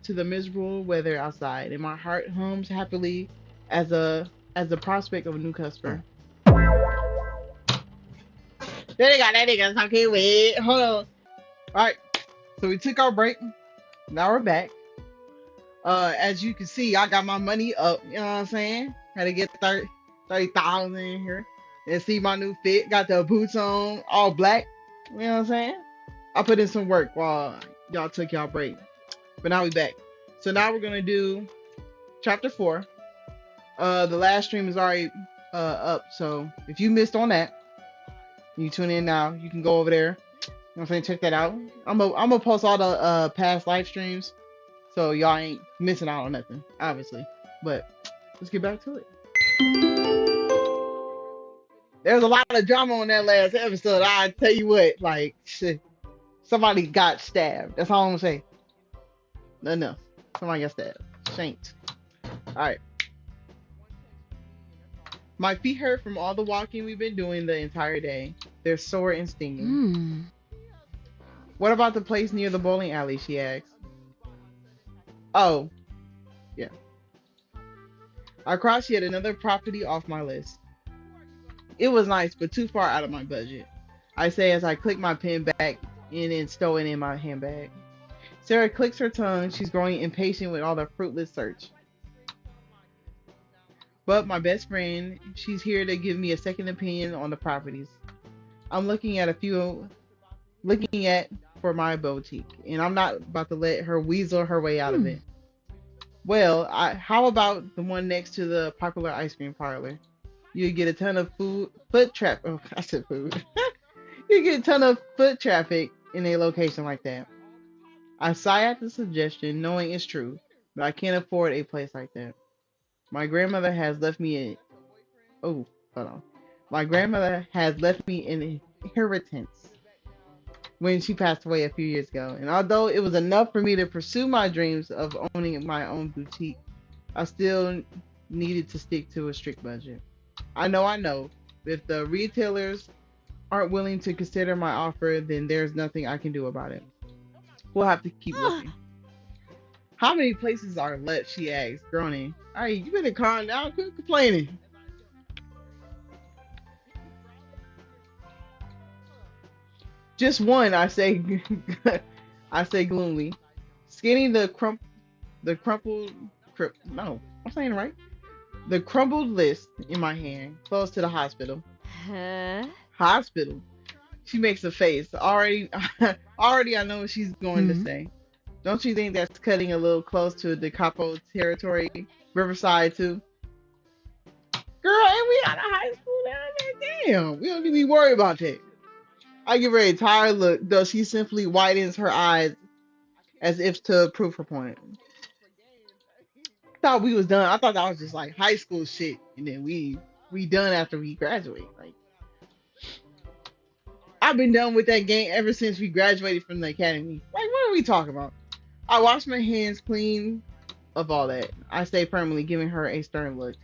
to the miserable weather outside, and my heart hums happily as the prospect of a new customer. There they got that nigga talking. Wait, hold on. All right, so we took our break. Now we're back. As you can see, I got my money up. You know what I'm saying? Had to get 30,000 in here. And see my new fit. Got the boots on, all black. You know what I'm saying? I put in some work while y'all took y'all break. But now we back. So now we're gonna do chapter 4. The last stream is already up. So if you missed on that, you tune in now. You can go over there. You know what I'm saying? Check that out. I'm gonna post all the past live streams, so y'all ain't missing out on nothing, obviously. But let's get back to it. There's a lot of drama on that last episode. I tell you what, like shit, somebody got stabbed. That's all I'm gonna say. Nothing else. Somebody got stabbed. Shanked. All right. My feet hurt from all the walking we've been doing the entire day. They're sore and stinging. What about the place near the bowling alley? She asked. Oh, yeah. I crossed yet another property off my list. It was nice, but too far out of my budget, I say as I click my pen back in and stow it in my handbag. Sarah clicks her tongue. She's growing impatient with all the fruitless search. But my best friend, she's here to give me a second opinion on the properties. I'm looking at for my boutique, and I'm not about to let her weasel her way out of it. Well, how about the one next to the popular ice cream parlor? You get a ton of foot traffic. Oh, I said food. You get a ton of foot traffic in a location like that. I sigh at the suggestion, knowing it's true, but I can't afford a place like that. My grandmother has left me oh, hold on. My grandmother has left me an inheritance when she passed away a few years ago. And although it was enough for me to pursue my dreams of owning my own boutique, I still needed to stick to a strict budget. I know. If the retailers aren't willing to consider my offer, then there's nothing I can do about it. We'll have to keep looking. How many places are left? She asked, groaning. All right, you better calm down. Quit complaining. Just one, I say. I say gloomily, scanning the crumpled. No, I'm saying it right. The crumbled list in my hand, close to the hospital. Huh? Hospital. She makes a face. Already, already, I know what she's going to say. Don't you think that's cutting a little close to the Capo territory, Riverside too? Girl, ain't we out of high school down there? Damn, we don't need to be worried about that. I give her a tired look, though she simply widens her eyes as if to prove her point. I thought we was done. I thought that was just like high school shit, and then we done after we graduate. Like I've been done with that game ever since we graduated from the academy. Like what are we talking about? I wash my hands clean of all that. I say firmly, giving her a stern look.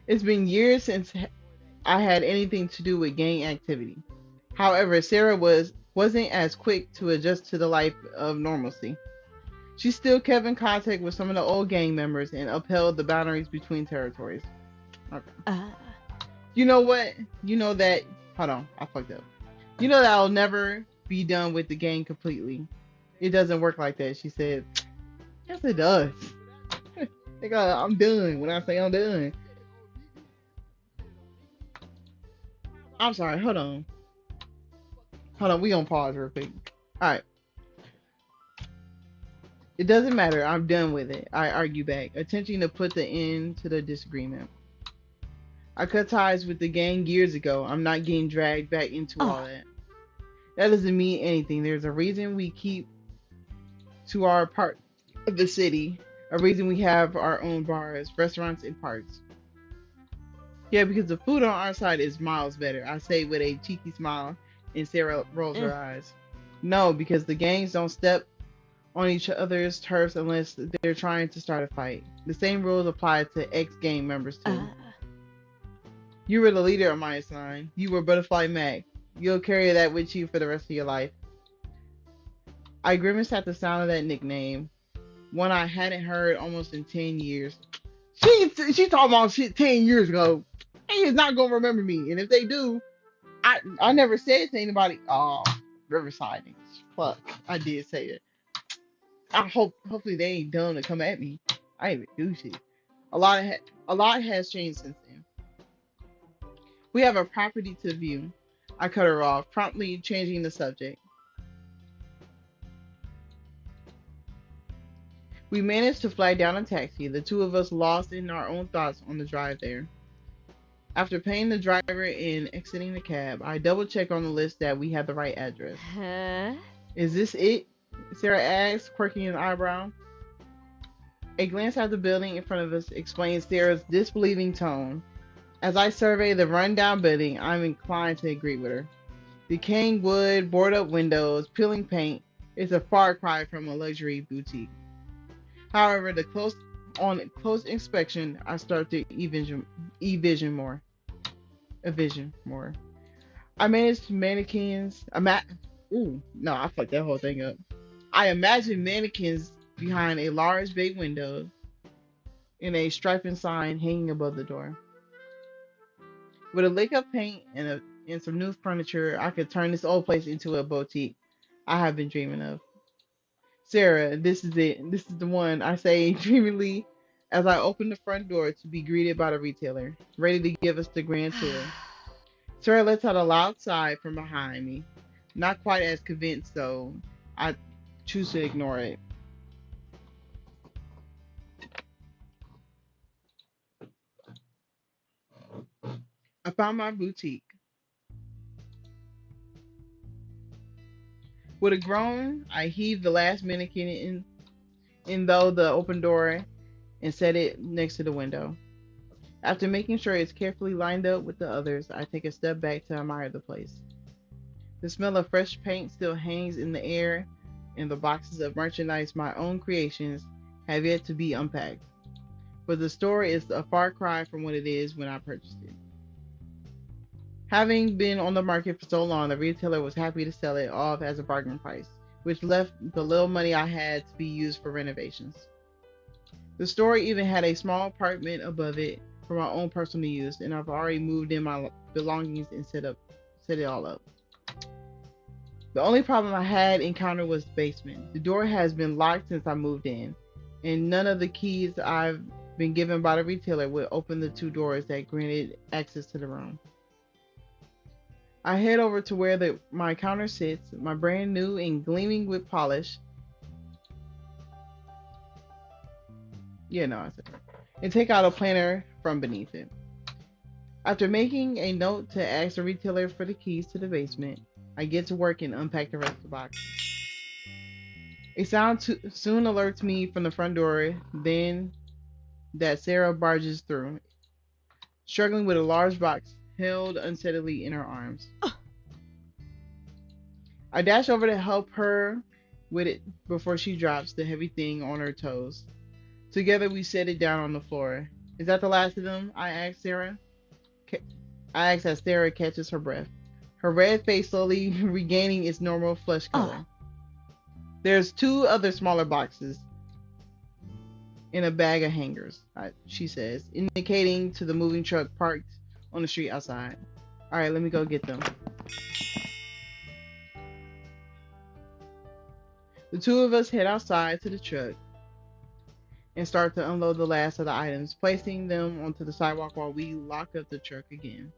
It's been years since I had anything to do with gang activity. However, Sarah wasn't as quick to adjust to the life of normalcy. She still kept in contact with some of the old gang members and upheld the boundaries between territories. Okay. You know what? You know that. Hold on, I fucked up. You know that I'll never be done with the gang completely. It doesn't work like that, she said. Yes, it does. I'm done when I say I'm done. I'm sorry, hold on. Hold on, we gonna pause real quick. Alright. It doesn't matter, I'm done with it, I argue back, attempting to put the end to the disagreement. I cut ties with the gang years ago. I'm not getting dragged back into all that. That doesn't mean anything. There's a reason we keep to our part of the city. A reason we have our own bars, restaurants, and parks. Yeah, because the food on our side is miles better, I say with a cheeky smile, and Sarah rolls her eyes. No, because the gangs don't step on each other's turfs unless they're trying to start a fight. The same rules apply to ex-gang members too. You were the leader of my assignment. You were Butterfly Mac. You'll carry that with you for the rest of your life. I grimaced at the sound of that nickname, one I hadn't heard almost in 10 years. She talking about shit 10 years ago. They is not gonna remember me. And if they do, I never said to anybody, oh, Riverside niggas. Fuck. I did say it. Hopefully they ain't done to come at me. I ain't even do shit. A lot has changed since then. We have a property to view. I cut her off, promptly changing the subject. We managed to flag down a taxi, the two of us lost in our own thoughts on the drive there. After paying the driver and exiting the cab, I double checked on the list that we had the right address. Huh? Is this it? Sarah asked, quirking an eyebrow. A glance at the building in front of us explained Sarah's disbelieving tone. As I survey the rundown building, I'm inclined to agree with her. Decaying wood, boarded up windows, peeling paint is a far cry from a luxury boutique. However, on close inspection, I start to envision more. Envision more. I managed mannequins. Ooh, no, I fucked that whole thing up. I imagine mannequins behind a large bay window and a striping sign hanging above the door. With a lick of paint and some new furniture, I could turn this old place into a boutique I have been dreaming of. Sarah, this is it. This is the one, I say dreamily as I open the front door to be greeted by the retailer, ready to give us the grand tour. Sarah lets out a loud sigh from behind me. Not quite as convinced, though. I choose to ignore it. I found my boutique. With a groan, I heaved the last mannequin in though the open door and set it next to the window. After making sure it's carefully lined up with the others, I take a step back to admire the place. The smell of fresh paint still hangs in the air, and the boxes of merchandise, my own creations, have yet to be unpacked. But the store is a far cry from what it is when I purchased it. Having been on the market for so long, the retailer was happy to sell it off as a bargain price, which left the little money I had to be used for renovations. The store even had a small apartment above it for my own personal use, and I've already moved in my belongings and set it all up. The only problem I had encountered was the basement. The door has been locked since I moved in, and none of the keys I've been given by the retailer would open the two doors that granted access to the room. I head over to where my counter sits, my brand new and gleaming with polish. Yeah, no, I said, and take out a planner from beneath it. After making a note to ask the retailer for the keys to the basement, I get to work and unpack the rest of the box. A sound soon alerts me from the front door, then that Sarah barges through, struggling with a large box held unsteadily in her arms. I dash over to help her with it before she drops the heavy thing on her toes. Together we set it down on the floor. Is that the last of them? I asked Sarah. I asked as Sarah catches her breath, her red face slowly regaining its normal flesh color. There's two other smaller boxes in a bag of hangers, she says, indicating to the moving truck parked on the street outside. All right, let me go get them. The two of us head outside to the truck and start to unload the last of the items, placing them onto the sidewalk while we lock up the truck again.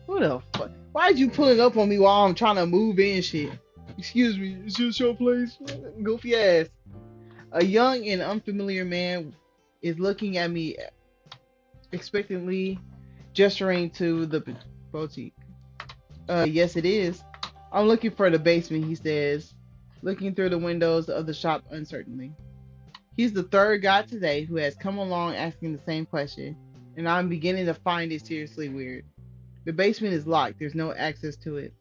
Who the fuck? Why'd you pull it up on me while I'm trying to move in shit? Excuse me, is this your place? Goofy ass. A young and unfamiliar man is looking at me expectantly, gesturing to the boutique. Yes it is. I'm looking for the basement, he says, looking through the windows of the shop uncertainly. He's the third guy today who has come along asking the same question, and I'm beginning to find it seriously weird. The basement is locked, there's no access to it.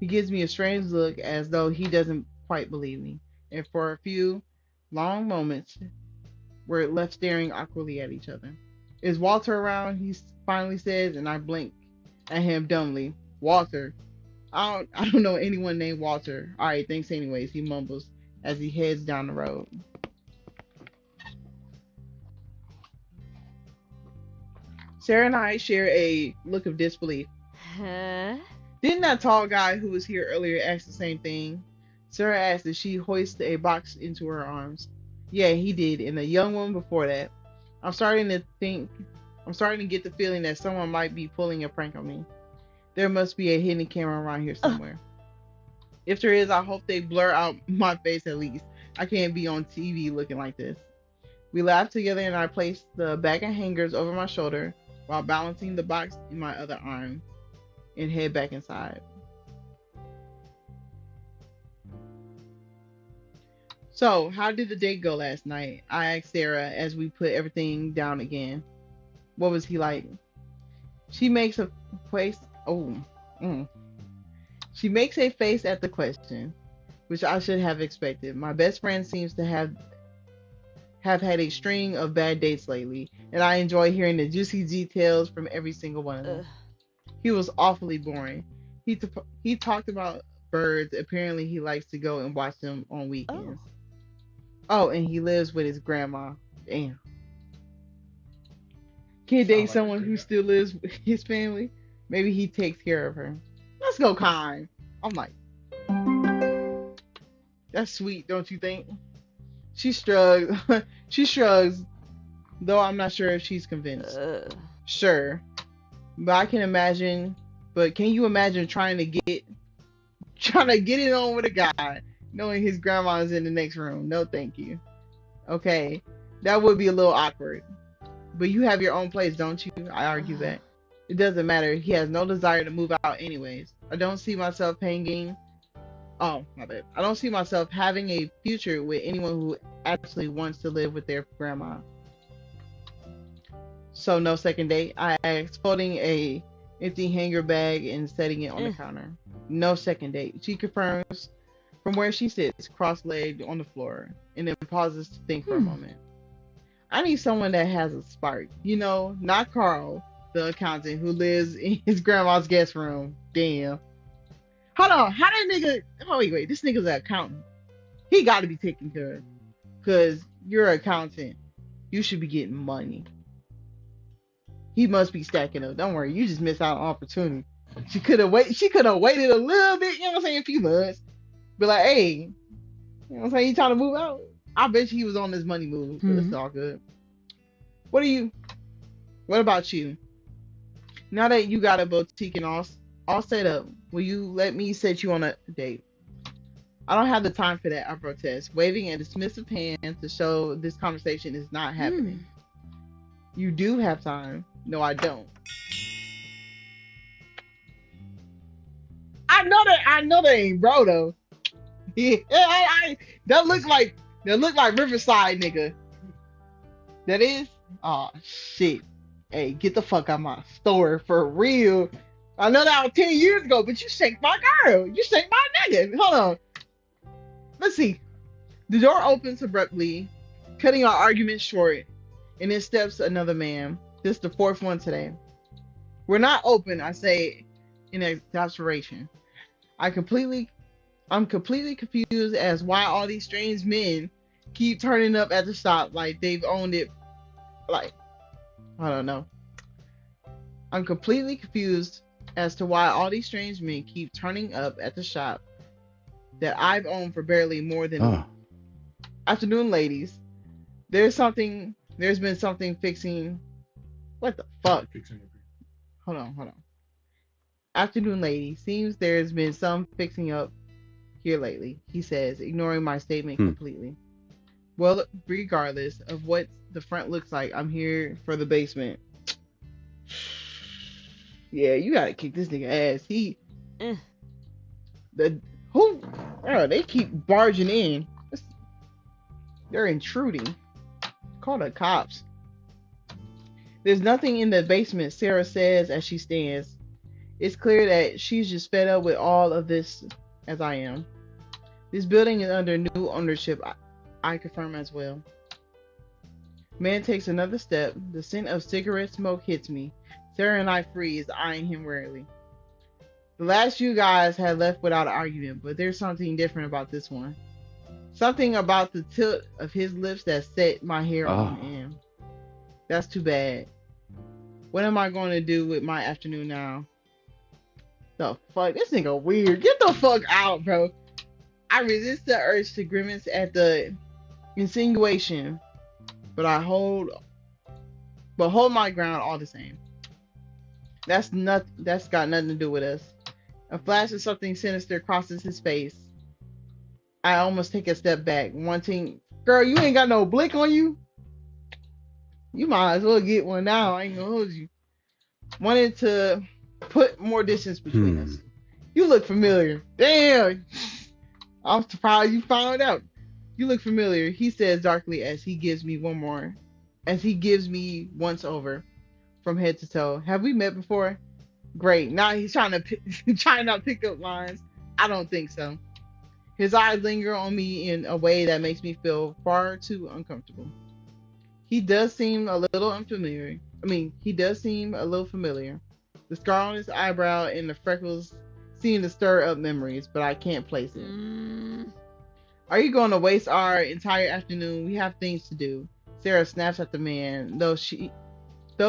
He gives me a strange look as though he doesn't quite believe me, and for a few long moments, we're left staring awkwardly at each other. Is Walter around? He finally says, and I blink at him dumbly. Walter. I don't know anyone named Walter. All right, thanks anyways. He mumbles as he heads down the road. Sarah and I share a look of disbelief. Huh? Didn't that tall guy who was here earlier ask the same thing? Sarah asked as she hoisted a box into her arms. Yeah, he did, and a young one before that. I'm starting to think, I'm starting to get the feeling that someone might be pulling a prank on me. There must be a hidden camera around here Uh, somewhere. If there is, I hope they blur out my face at least. I can't be on TV looking like this. We laughed together and I placed the bag of hangers over my shoulder while balancing the box in my other arm and head back inside. So, how did the date go last night? I asked Sarah as we put everything down again. What was he like? She makes a face. Oh, mm. She makes a face at the question, which I should have expected. My best friend seems to have had a string of bad dates lately, and I enjoy hearing the juicy details from every single one of them. uh, He was awfully boring. He talked about birds. Apparently, he likes to go and watch them on oh. weekends. Oh, and he lives with his grandma. Damn. Can't date Sound like a someone good who guy. still lives with his family. Maybe he takes care of her. Let's go, kind. I'm like, that's sweet, don't you think? She shrugs. She shrugs, though I'm not sure if she's convinced. Uh, Sure, but I can imagine. But can you imagine trying to get it on with a guy, knowing his grandma's in the next room? No, thank you. Okay, that would be a little awkward. But you have your own place, don't you? I argue uh, back. It doesn't matter. He has no desire to move out anyways. I don't see myself hanging. Oh, my bad. I don't see myself having a future with anyone who actually wants to live with their grandma. So no second date. I asked, folding a empty hanger bag and setting it on the eh. counter. No second date. She confirms from where she sits, cross-legged on the floor, and then pauses to think for a Hmm. moment. I need someone that has a spark. You know, not Carl, the accountant who lives in his grandma's guest room. Damn. Hold on. How that nigga? Oh wait. This nigga's an accountant. He got to be taken care of. Cause you're an accountant. You should be getting money. He must be stacking up. Don't worry. You just missed out on opportunity. She could have waited. She could have waited a little bit. You know what I'm saying? A few months. Be like, hey, you know what I'm saying? You trying to move out? I bet you he was on this money move. But it's Hmm. all good. What are you? What about you? Now that you got a boutique and all set up, will you let me set you on a date? I don't have the time for that, I protest, waving a dismissive hand to show this conversation is not Hmm. happening. You do have time. No, I don't. I know that ain't bro though. Yeah, that look like Riverside nigga. That is? Oh shit. Hey, get the fuck out my store for real. I know that was 10 years ago, but you shanked my girl. You shanked my nigga. Hold on. Let's see. The door opens abruptly, cutting our argument short, and in steps another man. This is the fourth one today. We're not open, I say in exasperation. I completely I'm completely confused as why all these strange men keep turning up at the shop like they've owned it. Like, I don't know. I'm completely confused as to why all these strange men keep turning up at the shop that I've owned for barely more than a week. Afternoon, ladies. There's been something fixing. What the fuck? Fixing it. Hold on. Afternoon, lady. Seems there's been some fixing up here lately, he says, ignoring my statement completely. Well, regardless of what the front looks like, I'm here for the basement. Yeah, you gotta kick this nigga ass. Eh. The who? Oh, they keep barging in. They're intruding. Call the cops. There's nothing in the basement, Sarah says as she stands. It's clear that she's just fed up with all of this as I am. This building is under new ownership, I confirm as well. Man takes another step. The scent of cigarette smoke hits me. Sarah and I freeze, eyeing him warily. The last few guys had left without an argument, but there's something different about this one. Something about the tilt of his lips that set my hair on Oh. end. That's too bad. What am I going to do with my afternoon now? The fuck? This nigga weird. Get the fuck out, bro. I resist the urge to grimace at the insinuation, but hold my ground all the same. That's got nothing to do with us. A flash of something sinister crosses his face. I almost take a step back, wanting, girl, you ain't got no blick on you. You might as well get one now. I ain't gonna hold you. Wanted to put more distance between Hmm. us. You look familiar. Damn. I'm surprised you found out. You look familiar, he says darkly as he gives me once over from head to toe. Have we met before? Great. Now he's trying to trying to pick up lines. I don't think so. His eyes linger on me in a way that makes me feel far too uncomfortable. He does seem a little unfamiliar. He does seem a little familiar. The scar on his eyebrow and the freckles seem to stir up memories, but I can't place it. Mm. Are you going to waste our entire afternoon? We have things to do. Sarah snaps at the man, though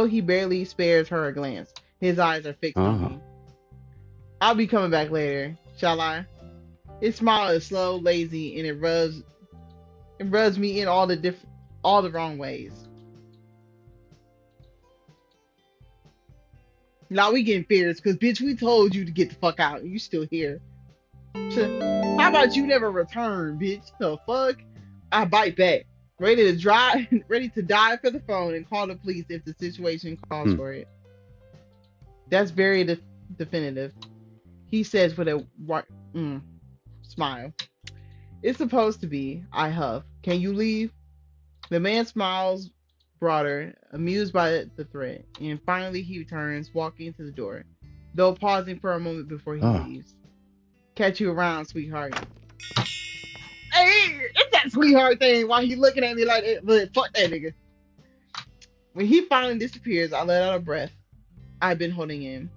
he barely spares her a glance. His eyes are fixed on Oh. me. I'll be coming back later, shall I? His smile is slow, lazy, and it rubs me in all the wrong ways. Now we getting fierce, cause bitch, we told you to get the fuck out, and you still here. How about you never return, bitch? The fuck? I bite back, ready to die for the phone and call the police if the situation calls Hmm. for it. That's very definitive. He says with a smile. It's supposed to be. I huff. Can you leave? The man smiles broader, amused by the threat, and finally he returns, walking to the door, though pausing for a moment before he Oh. leaves. Catch you around, sweetheart. Hey, it's that sweetheart thing. Why he looking at me like that? But fuck that nigga. When he finally disappears, I let out a breath I've been holding in.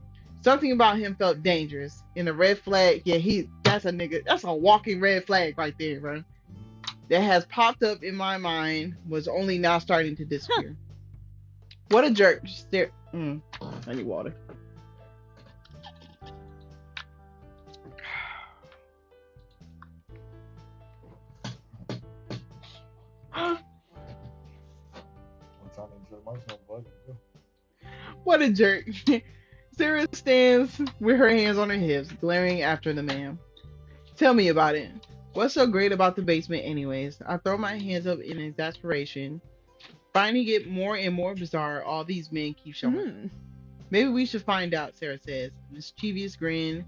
Something about him felt dangerous. And a red flag, yeah, that's a nigga. That's a walking red flag right there, bro. That has popped up in my mind was only now starting to disappear. What a jerk. I need water. I'm trying to enjoy myself, bud. What a jerk. Sarah stands with her hands on her hips, glaring after the man. Tell me about it. What's so great about the basement, anyways? I throw my hands up in exasperation, finding it more and more bizarre all these men keep showing up. Mm. Maybe we should find out, Sarah says, mischievous grin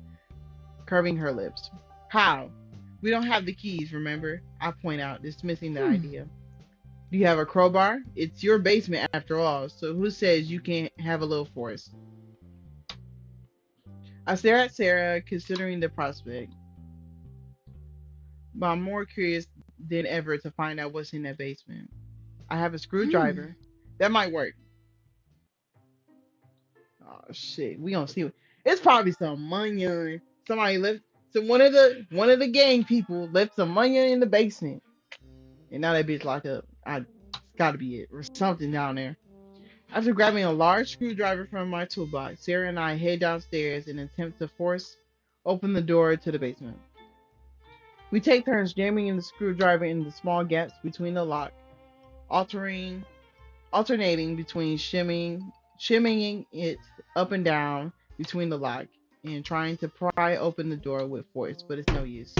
curving her lips. How? We don't have the keys, remember? I point out, dismissing the idea. Do you have a crowbar? It's your basement after all, so who says you can't have a little force? I stare at Sarah, considering the prospect, but I'm more curious than ever to find out what's in that basement. I have a Mm. screwdriver. That might work. Oh shit, we don't see it. It's probably some money on somebody left. So one of the gang people left some money in the basement, and now that bitch locked up. It's got to be it or something down there. After grabbing a large screwdriver from my toolbox, Sarah and I head downstairs in an attempt to force open the door to the basement. We take turns jamming in the screwdriver in the small gaps between the lock, altering alternating between shimmying it up and down between the lock and trying to pry open the door with force, but it's no use.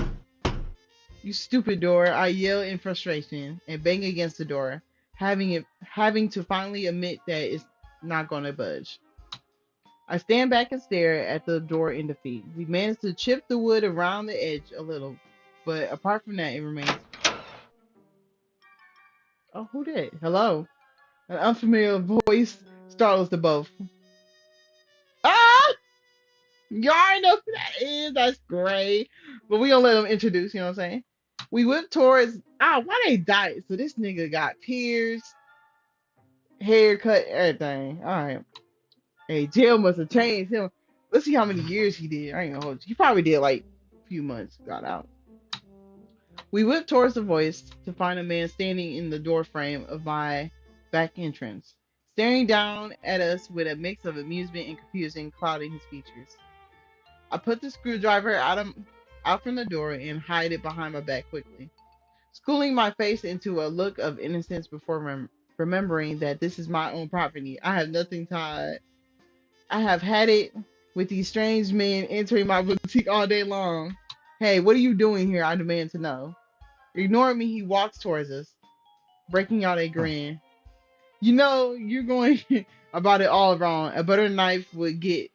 You stupid door, I yell in frustration and bang against the door, having to finally admit that it's not gonna budge. I stand back and stare at the door in defeat. We managed to chip the wood around the edge a little, but apart from that, it remains. Oh, who did? Hello. An unfamiliar voice startles the both. Ah! Y'all already know who that is. That's great. But we gonna let them introduce, you know what I'm saying? We whip towards why they died? So this nigga got pierced, haircut, everything. Alright. Hey, jail must have changed him. Let's see how many years he did. I ain't gonna hold you. He probably did like a few months. Got out. We whipped towards the voice to find a man standing in the door frame of my back entrance, staring down at us with a mix of amusement and confusion clouding his features. I put the screwdriver out from the door and hide it behind my back quickly, schooling my face into a look of innocence before remembering that this is my own property. I have nothing to hide. I have had it with these strange men entering my boutique all day long. Hey, what are you doing here? I demand to know. Ignoring me, he walks towards us, breaking out a Huh. grin. You know, you're going about it all wrong. A butter knife would get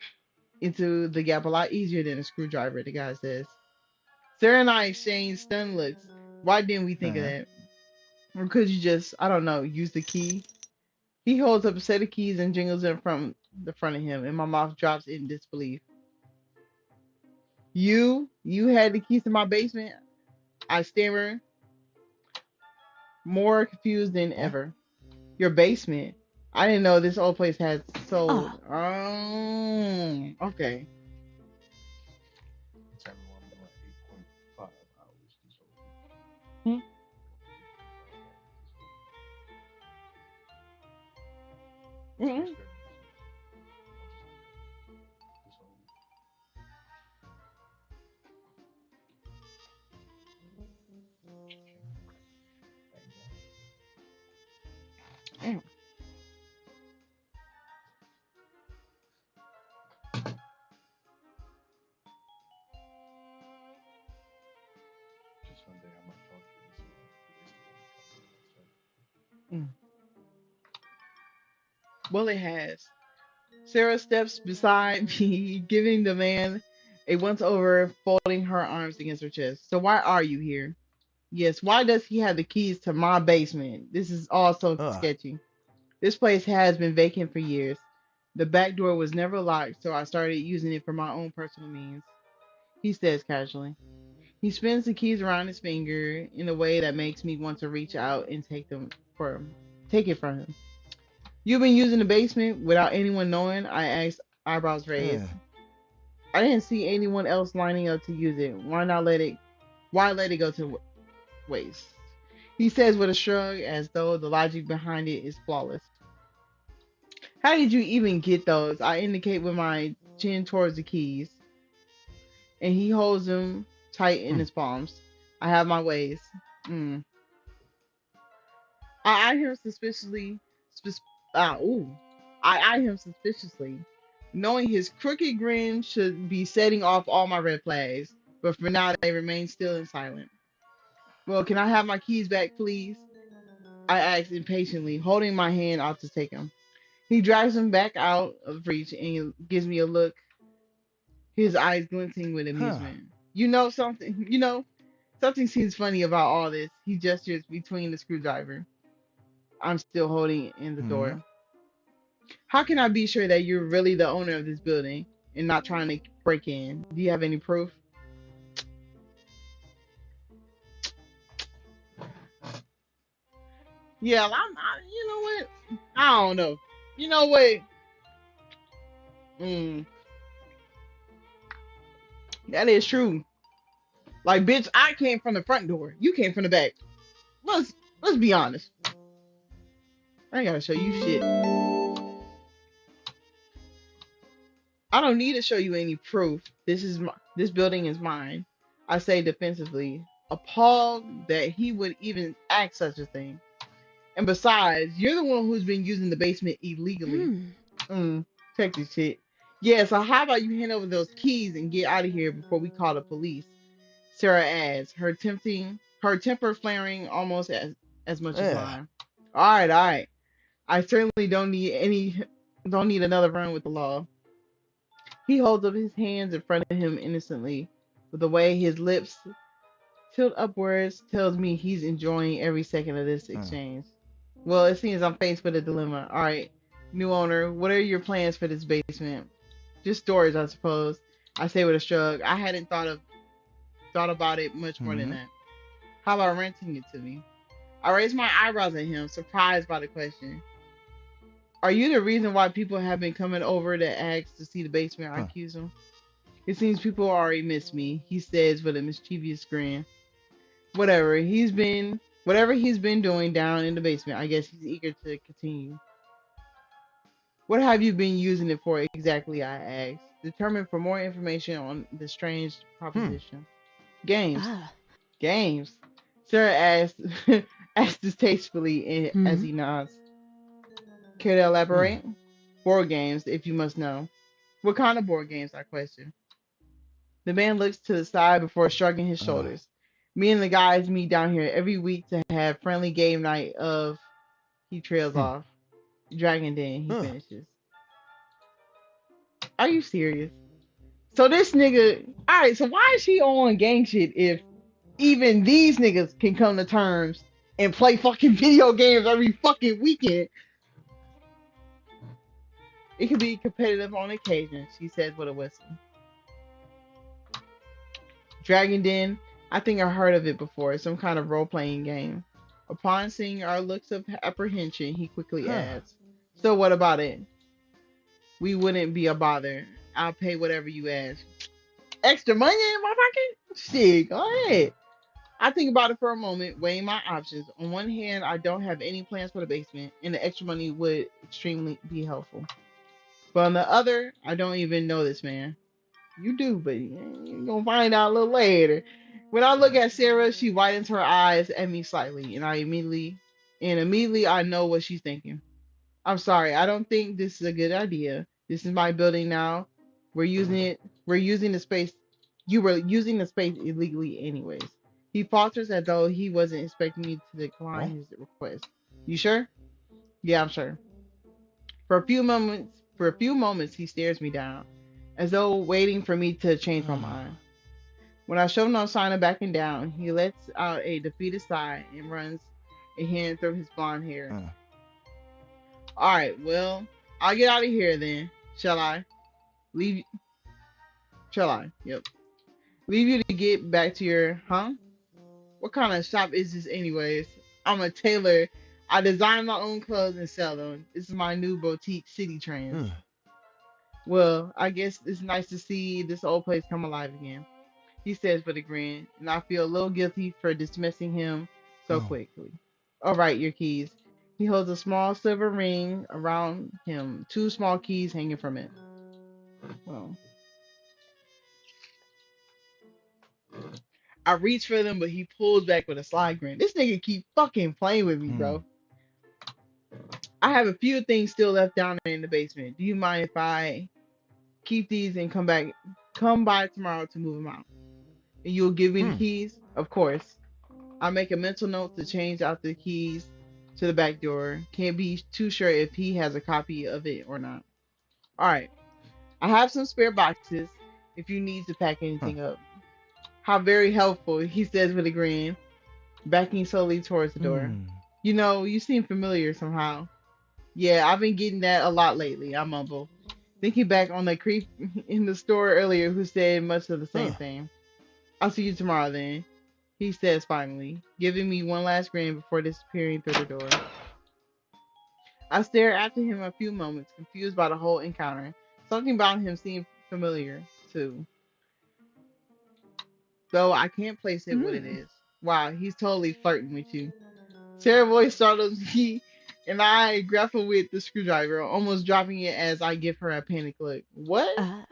into the gap a lot easier than a screwdriver, the guy says. Sarah and I exchange stunned looks. Why didn't we think of Uh-huh. that? Or could you just, I don't know, use the key? He holds up a set of keys and jingles them from the front of him, and my mouth drops in disbelief. You had the keys to my basement? I stammer, more confused than Huh? ever. Your basement? I didn't know this old place had sold. Oh. Oh, okay. It's everyone doing 8.5 hours this whole week. Hmm? 8.5 hours Mm-mm. this whole week. 6:30 to 6. I'll just leave that. This whole week. Thank God. Damn. Just someday I might talk to her and see if they still want to come in and check. Mm. Well, it has. Sarah steps beside me, giving the man a once over, folding her arms against her chest. So why are you here? Yes, why does he have the keys to my basement? This is all so Ugh. sketchy. This place has been vacant for years. The back door was never locked, so I started using it for my own personal means. He says casually. He spins the keys around his finger in a way that makes me want to reach out and take it from him. You've been using the basement without anyone knowing? I asked, eyebrows raised. Uh. I didn't see anyone else lining up to use it. Why let it go to waste? He says with a shrug as though the logic behind it is flawless. How did you even get those? I indicate with my chin towards the keys, and he holds them tight in Hmm. his palms. I have my ways. Mm. I eye him suspiciously. Sus- ooh. I eye him suspiciously, knowing his crooked grin should be setting off all my red flags. But for now, they remain still and silent. Well, can I have my keys back, please? I ask impatiently, holding my hand out to take them. He drags them back out of reach and gives me a look, his eyes glinting with Huh. amusement. You know something? Something seems funny about all this. He gestures between the screwdriver. I'm still holding in the Hmm. door. How can I be sure that you're really the owner of this building and not trying to break in? Do you have any proof? Yeah, you know what? I don't know. You know what? Mm, that is true. Like, bitch, I came from the front door. You came from the back. Let's let's be honest. I ain't gotta show you shit. I don't need to show you any proof. This building is mine. I say defensively, appalled that he would even act such a thing. And besides, you're the one who's been using the basement illegally. Hmm. Check this shit. Yeah, so how about you hand over those keys and get out of here before we call the police? Sarah adds, her temper flaring almost as much as Yeah. mine. All right. I certainly don't need another run with the law. He holds up his hands in front of him innocently, but the way his lips tilt upwards tells me he's enjoying every second of this Hmm. exchange. Well, it seems I'm faced with a dilemma. All right, new owner, what are your plans for this basement? Just storage, I suppose. I say with a shrug. I hadn't thought about it much more than Hmm. that. How about renting it to me? I raise my eyebrows at him, surprised by the question. Are you the reason why people have been coming over to ask to see the basement? I Huh. accuse him. It seems people already miss me, he says with a mischievous grin. Whatever he's been doing down in the basement, I guess he's eager to continue. What have you been using it for exactly? I asked, determined for more information on the strange Hmm. proposition. Games. Ah. Games. Sarah asked asked distastefully as Hmm. he nods. Care to Hmm. elaborate? Board games, if you must know. What kind of board games? I question. The man looks to the side before shrugging his Uh. shoulders. Me and the guys meet down here every week to have friendly game night of. He trails Hmm. off. Dragon Den, he Huh. finishes. Are you serious? So this nigga, alright, so why is he on gang shit if even these niggas can come to terms and play fucking video games every fucking weekend? It could be competitive on occasion, she says with a whistle. Dragon Den, I think I heard of it before, some kind of role playing game. Upon seeing our looks of apprehension, he quickly Huh. adds, so what about it? We wouldn't be a bother. I'll pay whatever you ask. Extra money in my pocket? Shit, go ahead. I think about it for a moment, weighing my options. On one hand, I don't have any plans for the basement, and the extra money would extremely be helpful. But on the other, I don't even know this man. You do, but you're gonna find out a little later. When I look at Sarah, she widens her eyes at me slightly, and immediately I know what she's thinking. I'm sorry, I don't think this is a good idea. This is my building now. We're using it. We're using the space. You were using the space illegally, anyways. He falters as though he wasn't expecting me to decline Oh. his request. You sure? Yeah, I'm sure. For a few moments, he stares me down, as though waiting for me to change my mind. When I show no sign of backing down, he lets out a defeated sigh and runs a hand through his blonde hair. Uh. All right, well, I'll get out of here then. Shall I? Leave? Shall I? Yep. Leave you to get back to your, huh? What kind of shop is this, anyways? I'm a tailor. I design my own clothes and sell them. This is my new boutique, City Trends. Huh. Well, I guess it's nice to see this old place come alive again, he says with a grin, and I feel a little guilty for dismissing him so Oh. quickly. All right, your keys. He holds a small silver ring around him, two small keys hanging from it. Well, I reach for them, but he pulls back with a sly grin. This nigga keep fucking playing with me, Hmm. bro. I have a few things still left down there in the basement. Do you mind if I keep these and come by tomorrow to move them out? And you'll give me the Hmm. keys? Of course. I make a mental note to change out the keys to the back door. Can't be too sure if he has a copy of it or not. All right. I have some spare boxes if you need to pack Huh. anything up. How very helpful, he says with a grin, backing slowly towards the door. Hmm. You seem familiar somehow. Yeah, I've been getting that a lot lately, I mumble, thinking back on the creep in the store earlier who said much of the same Huh. thing. I'll see you tomorrow then, he says finally, giving me one last grin before disappearing through the door. I stare after him a few moments, confused by the whole encounter. Something about him seemed familiar, too, though I can't place it what it Hmm. is. Wow, he's totally flirting with you. Sarah's voice startles me, and I grapple with the screwdriver, almost dropping it as I give her a panic look. What? Ah.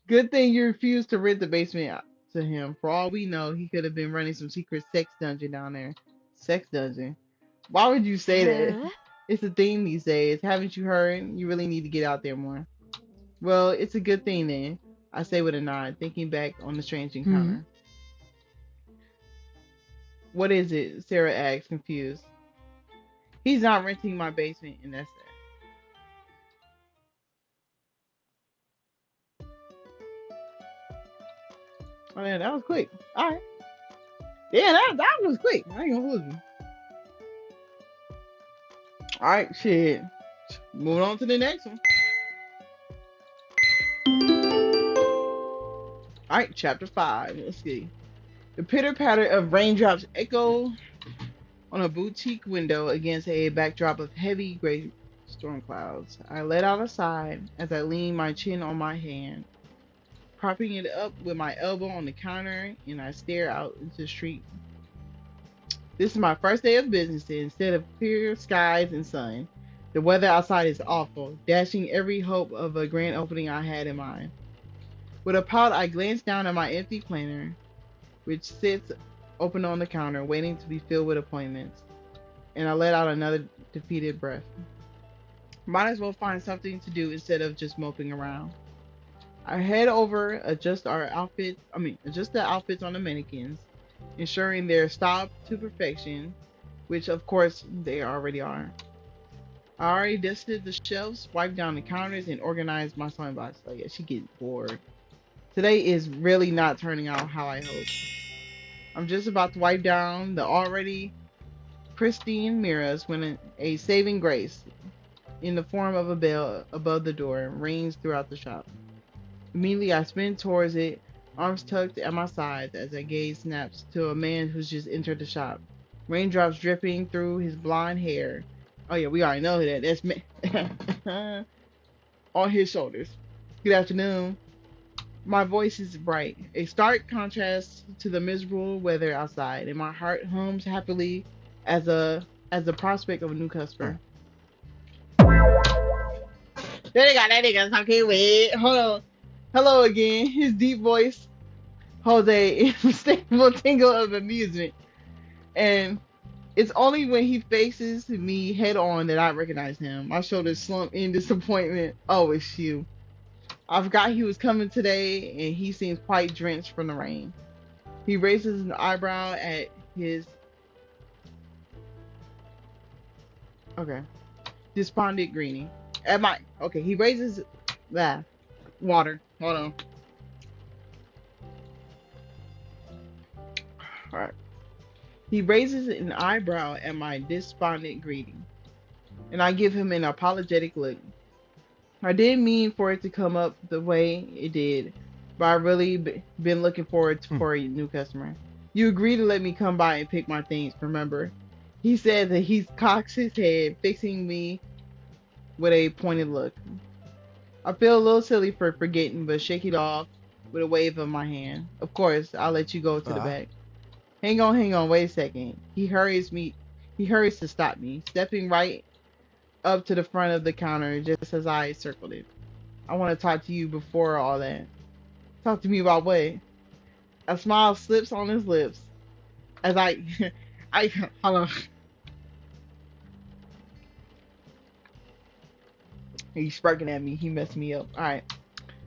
Good thing you refused to rent the basement out to him. For all we know, he could have been running some secret sex dungeon down there. Sex dungeon? Why would you say that? Huh? It's a thing these days. Haven't you heard? You really need to get out there more. Well, it's a good thing then, I say with a nod, thinking back on the strange Hmm. encounter. What is it? Sarah asks, confused. He's not renting my basement, and that's that. Oh yeah, that was quick. All right. Yeah, that was quick. I ain't gonna hold you. All right, shit. Moving on to the next one. All right, chapter 5. Let's see. The pitter patter of raindrops echo on a boutique window against a backdrop of heavy gray Storm clouds. I let out a sigh as I lean my chin on my hand, propping it up with my elbow on the counter, and I stare out into the street. This is my first day of business, and instead of clear skies and sun, the weather outside is awful, dashing every hope of a grand opening I had in mind. With a pout, I glance down at my empty planner, which sits open on the counter, waiting to be filled with appointments, and I let out another defeated breath. Might as well find something to do instead of just moping around. I head over, adjust the outfits on the mannequins, ensuring they're styled to perfection, which of course they already are. I already dusted the shelves, wiped down the counters, and organized my sewing box. Oh yeah, she getting bored. Today is really not turning out how I hoped. I'm just about to wipe down the already pristine mirrors when a saving grace, in the form of a bell above the door, rings throughout the shop. Immediately, I spin towards it, arms tucked at my sides as I gaze snaps to a man who's just entered the shop. Raindrops dripping through his blonde hair. Oh yeah, we already know that. That's me. On his shoulders. Good afternoon. My voice is bright, a stark contrast to the miserable weather outside, and my heart hums happily as the prospect of a new customer. There they got that nigga talking with. Hold on. Hello again. His deep voice holds a unmistakable tingle of amusement, and it's only when he faces me head on that I recognize him. My shoulders slump in disappointment. Oh, it's you. I forgot he was coming today, and he seems quite drenched from the rain. He raises an eyebrow at his okay despondent greeting. At my okay, he raises that water. Hold on. All right. He raises an eyebrow at my despondent greeting, and I give him an apologetic look. I didn't mean for it to come up the way it did, but I really been looking forward to, for a new customer. You agreed to let me come by and pick my things, remember? He said that he cocks his head, fixing me with a pointed look. I feel a little silly for forgetting, but shake it off with a wave of my hand. Of course, I'll let you go to the back. Hang on, wait a second. He hurries to stop me, stepping right up to the front of the counter just as I circled it. I want to talk to you before all that. Talk to me about what? A smile slips on his lips as I, hold on. He's smirking at me. He messed me up. All right.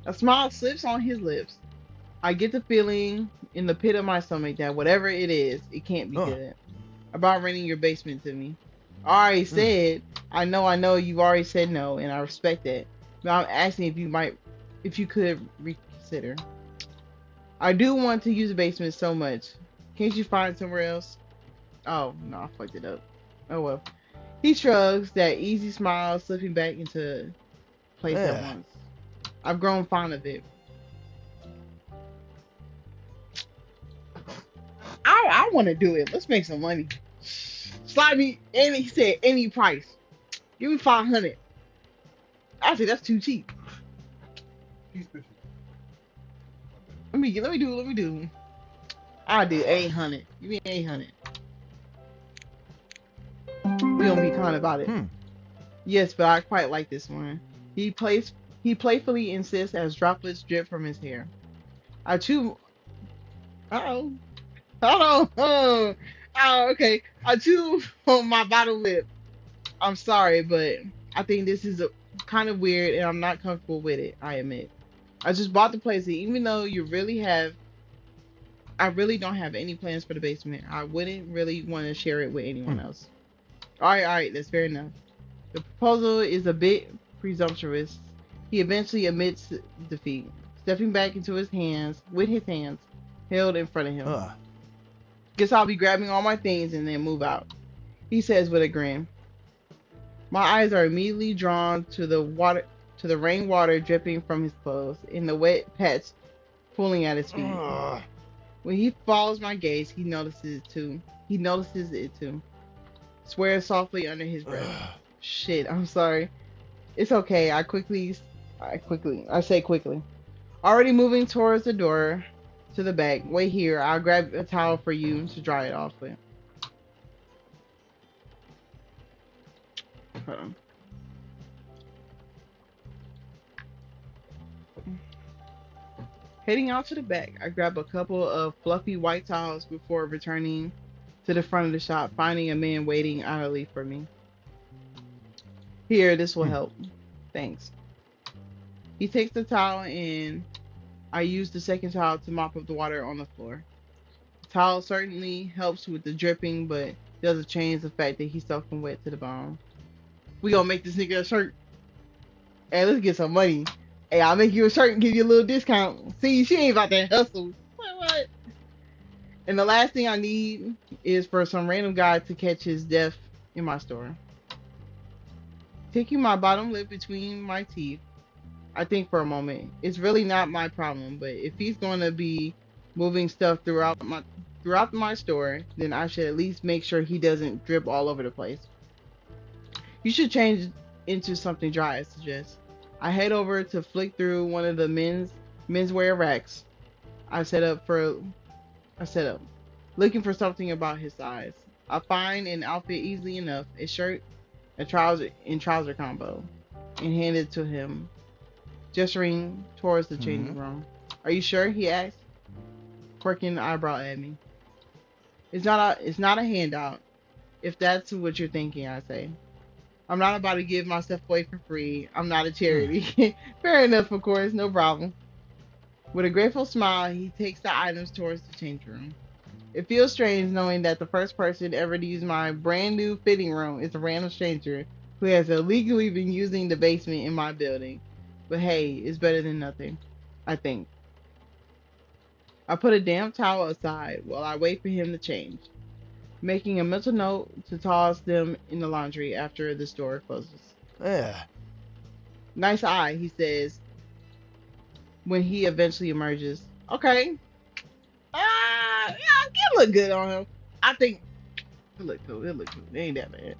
A smile slips on his lips. I get the feeling in the pit of my stomach that whatever it is, it can't be good. About renting your basement to me. I already said, I know you've already said no, and I respect that. But I'm asking if you could reconsider. I do want to use the basement so much. Can't you find somewhere else? Oh, no, I fucked it up. Oh well. He shrugs, that easy smile slipping back into place at once. I've grown fond of it. I want to do it. Let's make some money. Slide me, and he said any price. Give me 500. I said that's too cheap. Let me do. I'll do 800. Give me 800. We don't be kind about it. Yes, but I quite like this one. He playfully insists as droplets drip from his hair. I chew. Uh-oh. Hold on. Oh, okay. I chew on my bottom lip. I'm sorry, but I think this is kind of weird, and I'm not comfortable with it. I admit. I just bought the place, and even though I really don't have any plans for the basement. I wouldn't really want to share it with anyone else. All right, that's fair enough. The proposal is a bit presumptuous. He eventually admits defeat, stepping back into his hands held in front of him. Guess I'll be grabbing all my things and then move out, he says with a grin. My eyes are immediately drawn to the rainwater dripping from his clothes and the wet patch pulling at his feet. When he follows my gaze, he notices it too. Swears softly under his breath. Shit, I'm sorry. It's okay. I say quickly. Already moving towards the door to the back. Wait here. I'll grab a towel for you to dry it off with. Hold on. Heading out to the back, I grab a couple of fluffy white towels before returning to the front of the shop, finding a man waiting idly for me. Here, this will help. Thanks. He takes the towel and I use the second towel to mop up the water on the floor. The towel certainly helps with the dripping, but doesn't change the fact that he's soaking wet to the bone. We gonna make this nigga a shirt. Hey, let's get some money. Hey, I'll make you a shirt and give you a little discount. See, she ain't about that hustle. What? And the last thing I need is for some random guy to catch his death in my store. Taking my bottom lip between my teeth, I think for a moment. It's really not my problem, but if he's going to be moving stuff throughout my store, then I should at least make sure he doesn't drip all over the place. You should change into something dry, I suggest. I head over to flick through one of the menswear racks. I set up for I set up, looking for something about his size. I find an outfit easily enough, a shirt, a trouser combo, and hand it to him, gesturing towards the changing room. Are you sure? He asked, quirking an eyebrow at me. It's not a handout, if that's what you're thinking, I say. I'm not about to give my stuff away for free. I'm not a charity. Fair enough, of course, no problem. With a grateful smile, he takes the items towards the change room. It feels strange knowing that the first person ever to use my brand new fitting room is a random stranger who has illegally been using the basement in my building. But hey, it's better than nothing, I think. I put a damp towel aside while I wait for him to change, making a mental note to toss them in the laundry after the store closes. Yeah. Nice eye, he says when he eventually emerges. Okay. Yeah, it look good on him. I think it look cool. It look cool. It ain't that bad.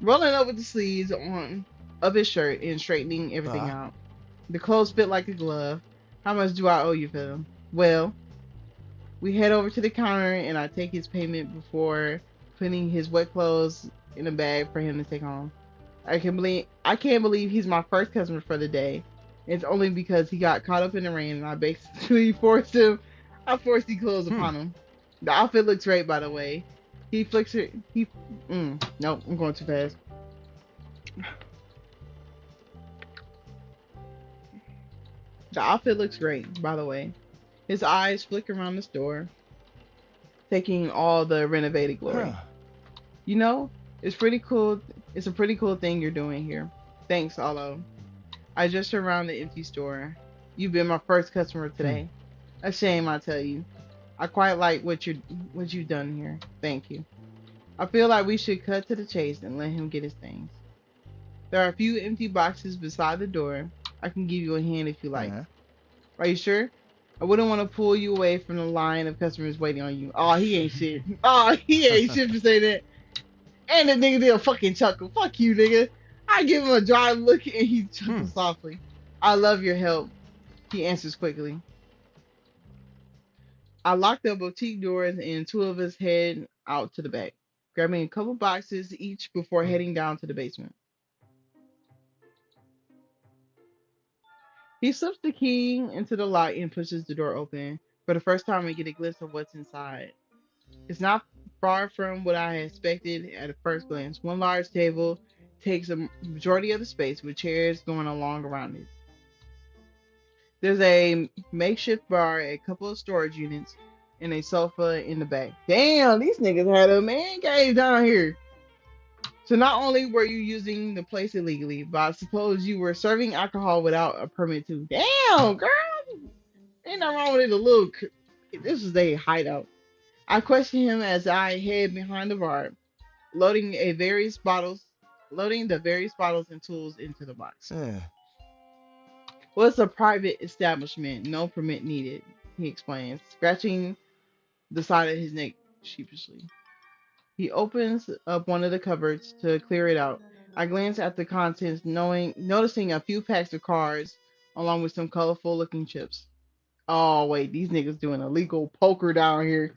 Rolling over the sleeves on of his shirt and straightening everything out. The clothes fit like a glove. How much do I owe you for them? Well, we head over to the counter and I take his payment before putting his wet clothes in a bag for him to take home. I can't believe he's my first customer for the day. It's only because he got caught up in the rain and I basically forced the clothes upon him. The outfit looks great, by the way. He flicks it. Nope, I'm going too fast. The outfit looks great, by the way. His eyes flick around the store, taking all the renovated glory. You know, it's pretty cool. It's a pretty cool thing you're doing here. Thanks, Alo. I just around the empty store. You've been my first customer today. A shame, I tell you. I quite like what you've done here. Thank you. I feel like we should cut to the chase and let him get his things. There are a few empty boxes beside the door. I can give you a hand if you like. Are you sure? I wouldn't want to pull you away from the line of customers waiting on you. Oh, he ain't shit. Oh, he ain't shit for saying that. And the nigga did a fucking chuckle. Fuck you, nigga. I give him a dry look and he chuckles softly. I love your help. He answers quickly. I lock the boutique doors and two of us head out to the back, grabbing a couple boxes each before heading down to the basement. He slips the key into the lock and pushes the door open. For the first time, we get a glimpse of what's inside. It's not far from what I had expected at a first glance. One large table takes a majority of the space, with chairs going along around it. There's a makeshift bar, a couple of storage units, and a sofa in the back. Damn, these niggas had a man cave down here. So not only were you using the place illegally, but I suppose you were serving alcohol without a permit too. Damn, girl, ain't nothing wrong with it. This is a hideout. I question him as I head behind the bar, loading the various bottles and tools into the box. Well, it's a private establishment, no permit needed, he explains, scratching the side of his neck sheepishly. He opens up one of the cupboards to clear it out, I glance at the contents, noticing a few packs of cards along with some colorful looking chips. Oh wait, these niggas doing illegal poker down here.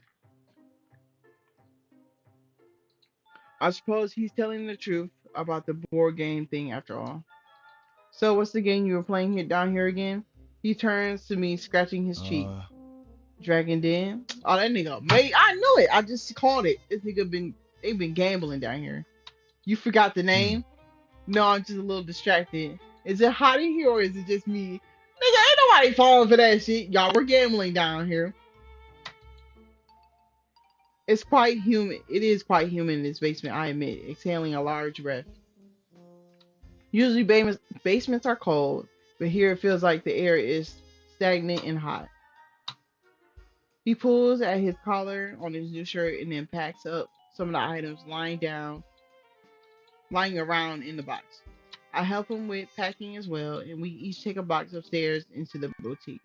I suppose he's telling the truth about the board game thing after all. So what's the game you were playing here down here again? He turns to me, scratching his cheek. Uh, Dragon Den. Oh, that nigga, mate. I knew it. I just called it. This nigga they've been gambling down here. You forgot the hmm. name? No, I'm just a little distracted. Is it hot in here or is it just me? Nigga, ain't nobody falling for that shit. Y'all, we're gambling down here. It's quite humid. It is quite humid in this basement, I admit, exhaling a large breath. Usually basements are cold, but here it feels like the air is stagnant and hot. He pulls at his collar on his new shirt and then packs up some of the items lying around in the box. I help him with packing as well, and we each take a box upstairs into the boutique.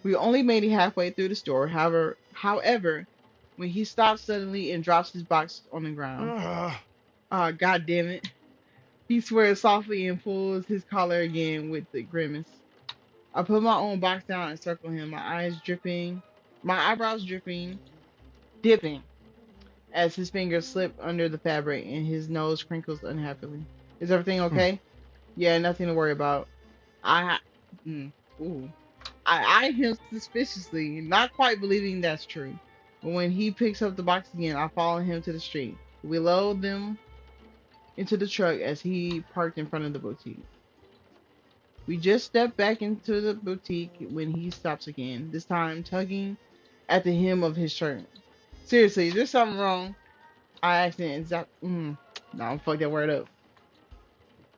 We only made it halfway through the store, however, when he stops suddenly and drops his box on the ground. Uh, Ah, god damn it. He swears softly and pulls his collar again with the grimace. I put my own box down and circle him, my eyebrows dipping as his fingers slip under the fabric and his nose crinkles unhappily. Is everything hmm. okay? Yeah, nothing to worry about. I, mm, ooh. I eye him suspiciously, not quite believing that's true. But when he picks up the box again, I follow him to the street. We load them into the truck as he parked in front of the boutique. We just step back into the boutique when he stops again, this time tugging at the hem of his shirt. Seriously, is there something wrong? I accident no, I'm fuck that word up.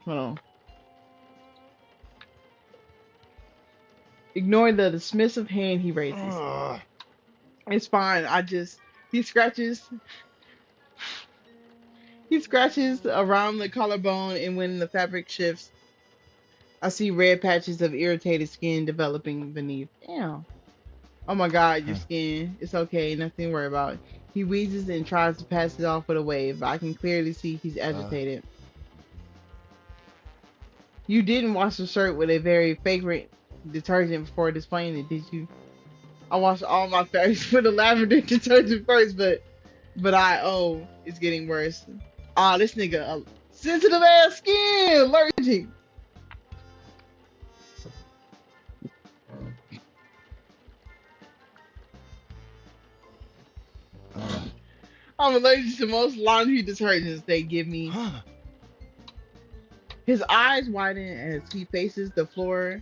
Hold on. Ignore the dismissive hand he raises. Uh, It's fine. He scratches he scratches around the collarbone, and when the fabric shifts, I see red patches of irritated skin developing beneath. Damn. Oh my god, your huh. skin. It's okay, nothing to worry about. He wheezes and tries to pass it off with a wave, but I can clearly see he's Uh, agitated. You didn't wash the shirt with a very fragrant detergent before displaying it, did you? I washed all my fabrics with a lavender detergent first, but it's getting worse. Ah, this nigga, sensitive ass skin, allergic. uh, I'm allergic to most laundry detergents they give me. huh. His eyes widen as he faces the floor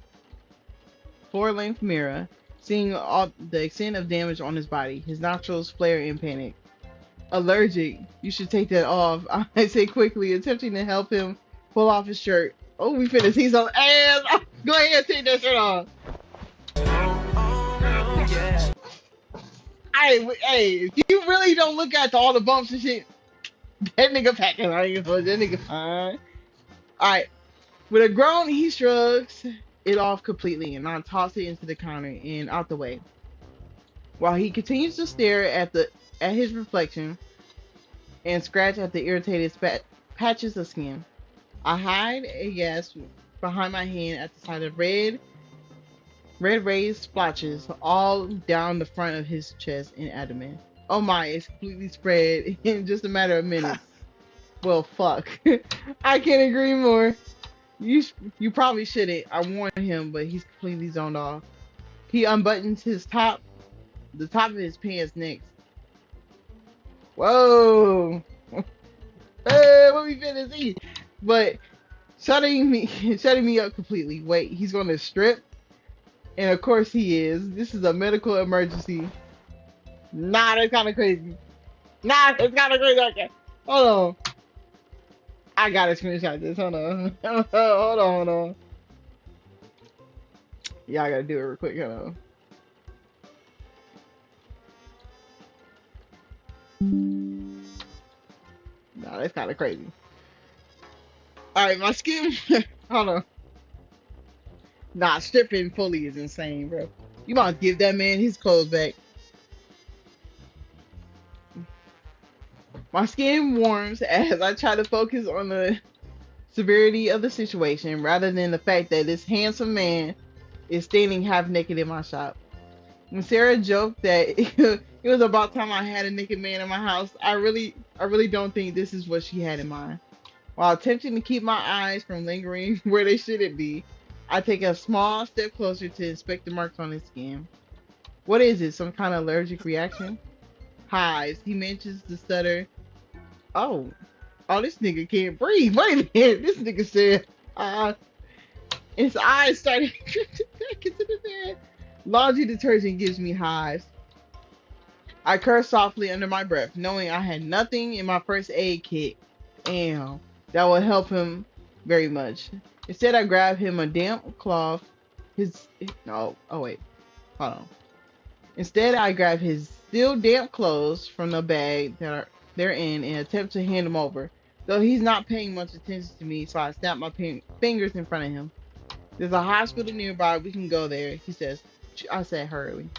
length mirror, seeing all the extent of damage on his body. His nostrils flare in panic. Allergic. You should take that off. I say quickly, attempting to help him pull off his shirt. Oh, we finna see some ass. Go ahead, take that shirt off. Hey, if you really don't look at all the bumps and shit, that nigga packing. That nigga fine. All right. With a groan, he shrugs it off completely, and I toss it into the counter and out the way. While he continues to stare at his reflection and scratch at the irritated patches of skin, I hide a gasp behind my hand at the sight of red raised splotches all down the front of his chest and abdomen. Oh my, it's completely spread in just a matter of minutes. Well, fuck. I can't agree more. You you probably shouldn't. I warned him, but he's completely zoned off. He unbuttons the top of his pants next. Whoa! Hey, what we finna see? But shutting me up completely. Wait, he's gonna strip, and of course he is. This is a medical emergency. Nah, that's kind of crazy. Nah, it's kind of crazy. Okay, hold on. I gotta screenshot this. Hold on. Hold on. Yeah, I gotta do it real quick. Hold on. Nah, that's kind of crazy. All right, my skin. Hold on. Nah, stripping fully is insane, bro. You might give that man his clothes back. My skin warms as I try to focus on the severity of the situation rather than the fact that this handsome man is standing half naked in my shop. When Sarah joked that it was about time I had a naked man in my house, I really don't think this is what she had in mind. While attempting to keep my eyes from lingering where they shouldn't be, I take a small step closer to inspect the marks on his skin. What is it? Some kind of allergic reaction? Hives. He mentions the stutter. Oh, oh, this nigga can't breathe. Wait a minute. This nigga said, uh, his eyes started drifting back into the bed. Laundry detergent gives me hives. I curse softly under my breath, knowing I had nothing in my first aid kit. Damn, that would help him very much. Instead, I grab him a damp cloth. His no, oh wait, hold on. Instead, I grab his still damp clothes from the bag that they're in and attempt to hand him over. Though he's not paying much attention to me, so I snap my fingers in front of him. There's a hospital nearby. We can go there, he says. I said hurriedly.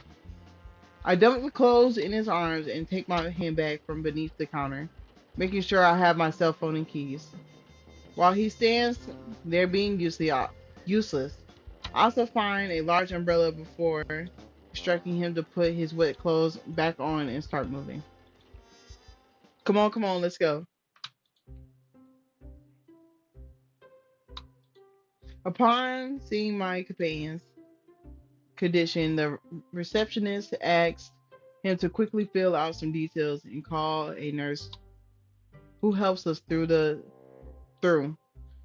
I dump the clothes in his arms and take my handbag from beneath the counter, making sure I have my cell phone and keys. While he stands there being useless, I also find a large umbrella before instructing him to put his wet clothes back on and start moving. Come on, let's go. Upon seeing my companion's condition, the receptionist asks him to quickly fill out some details and call a nurse who helps us through to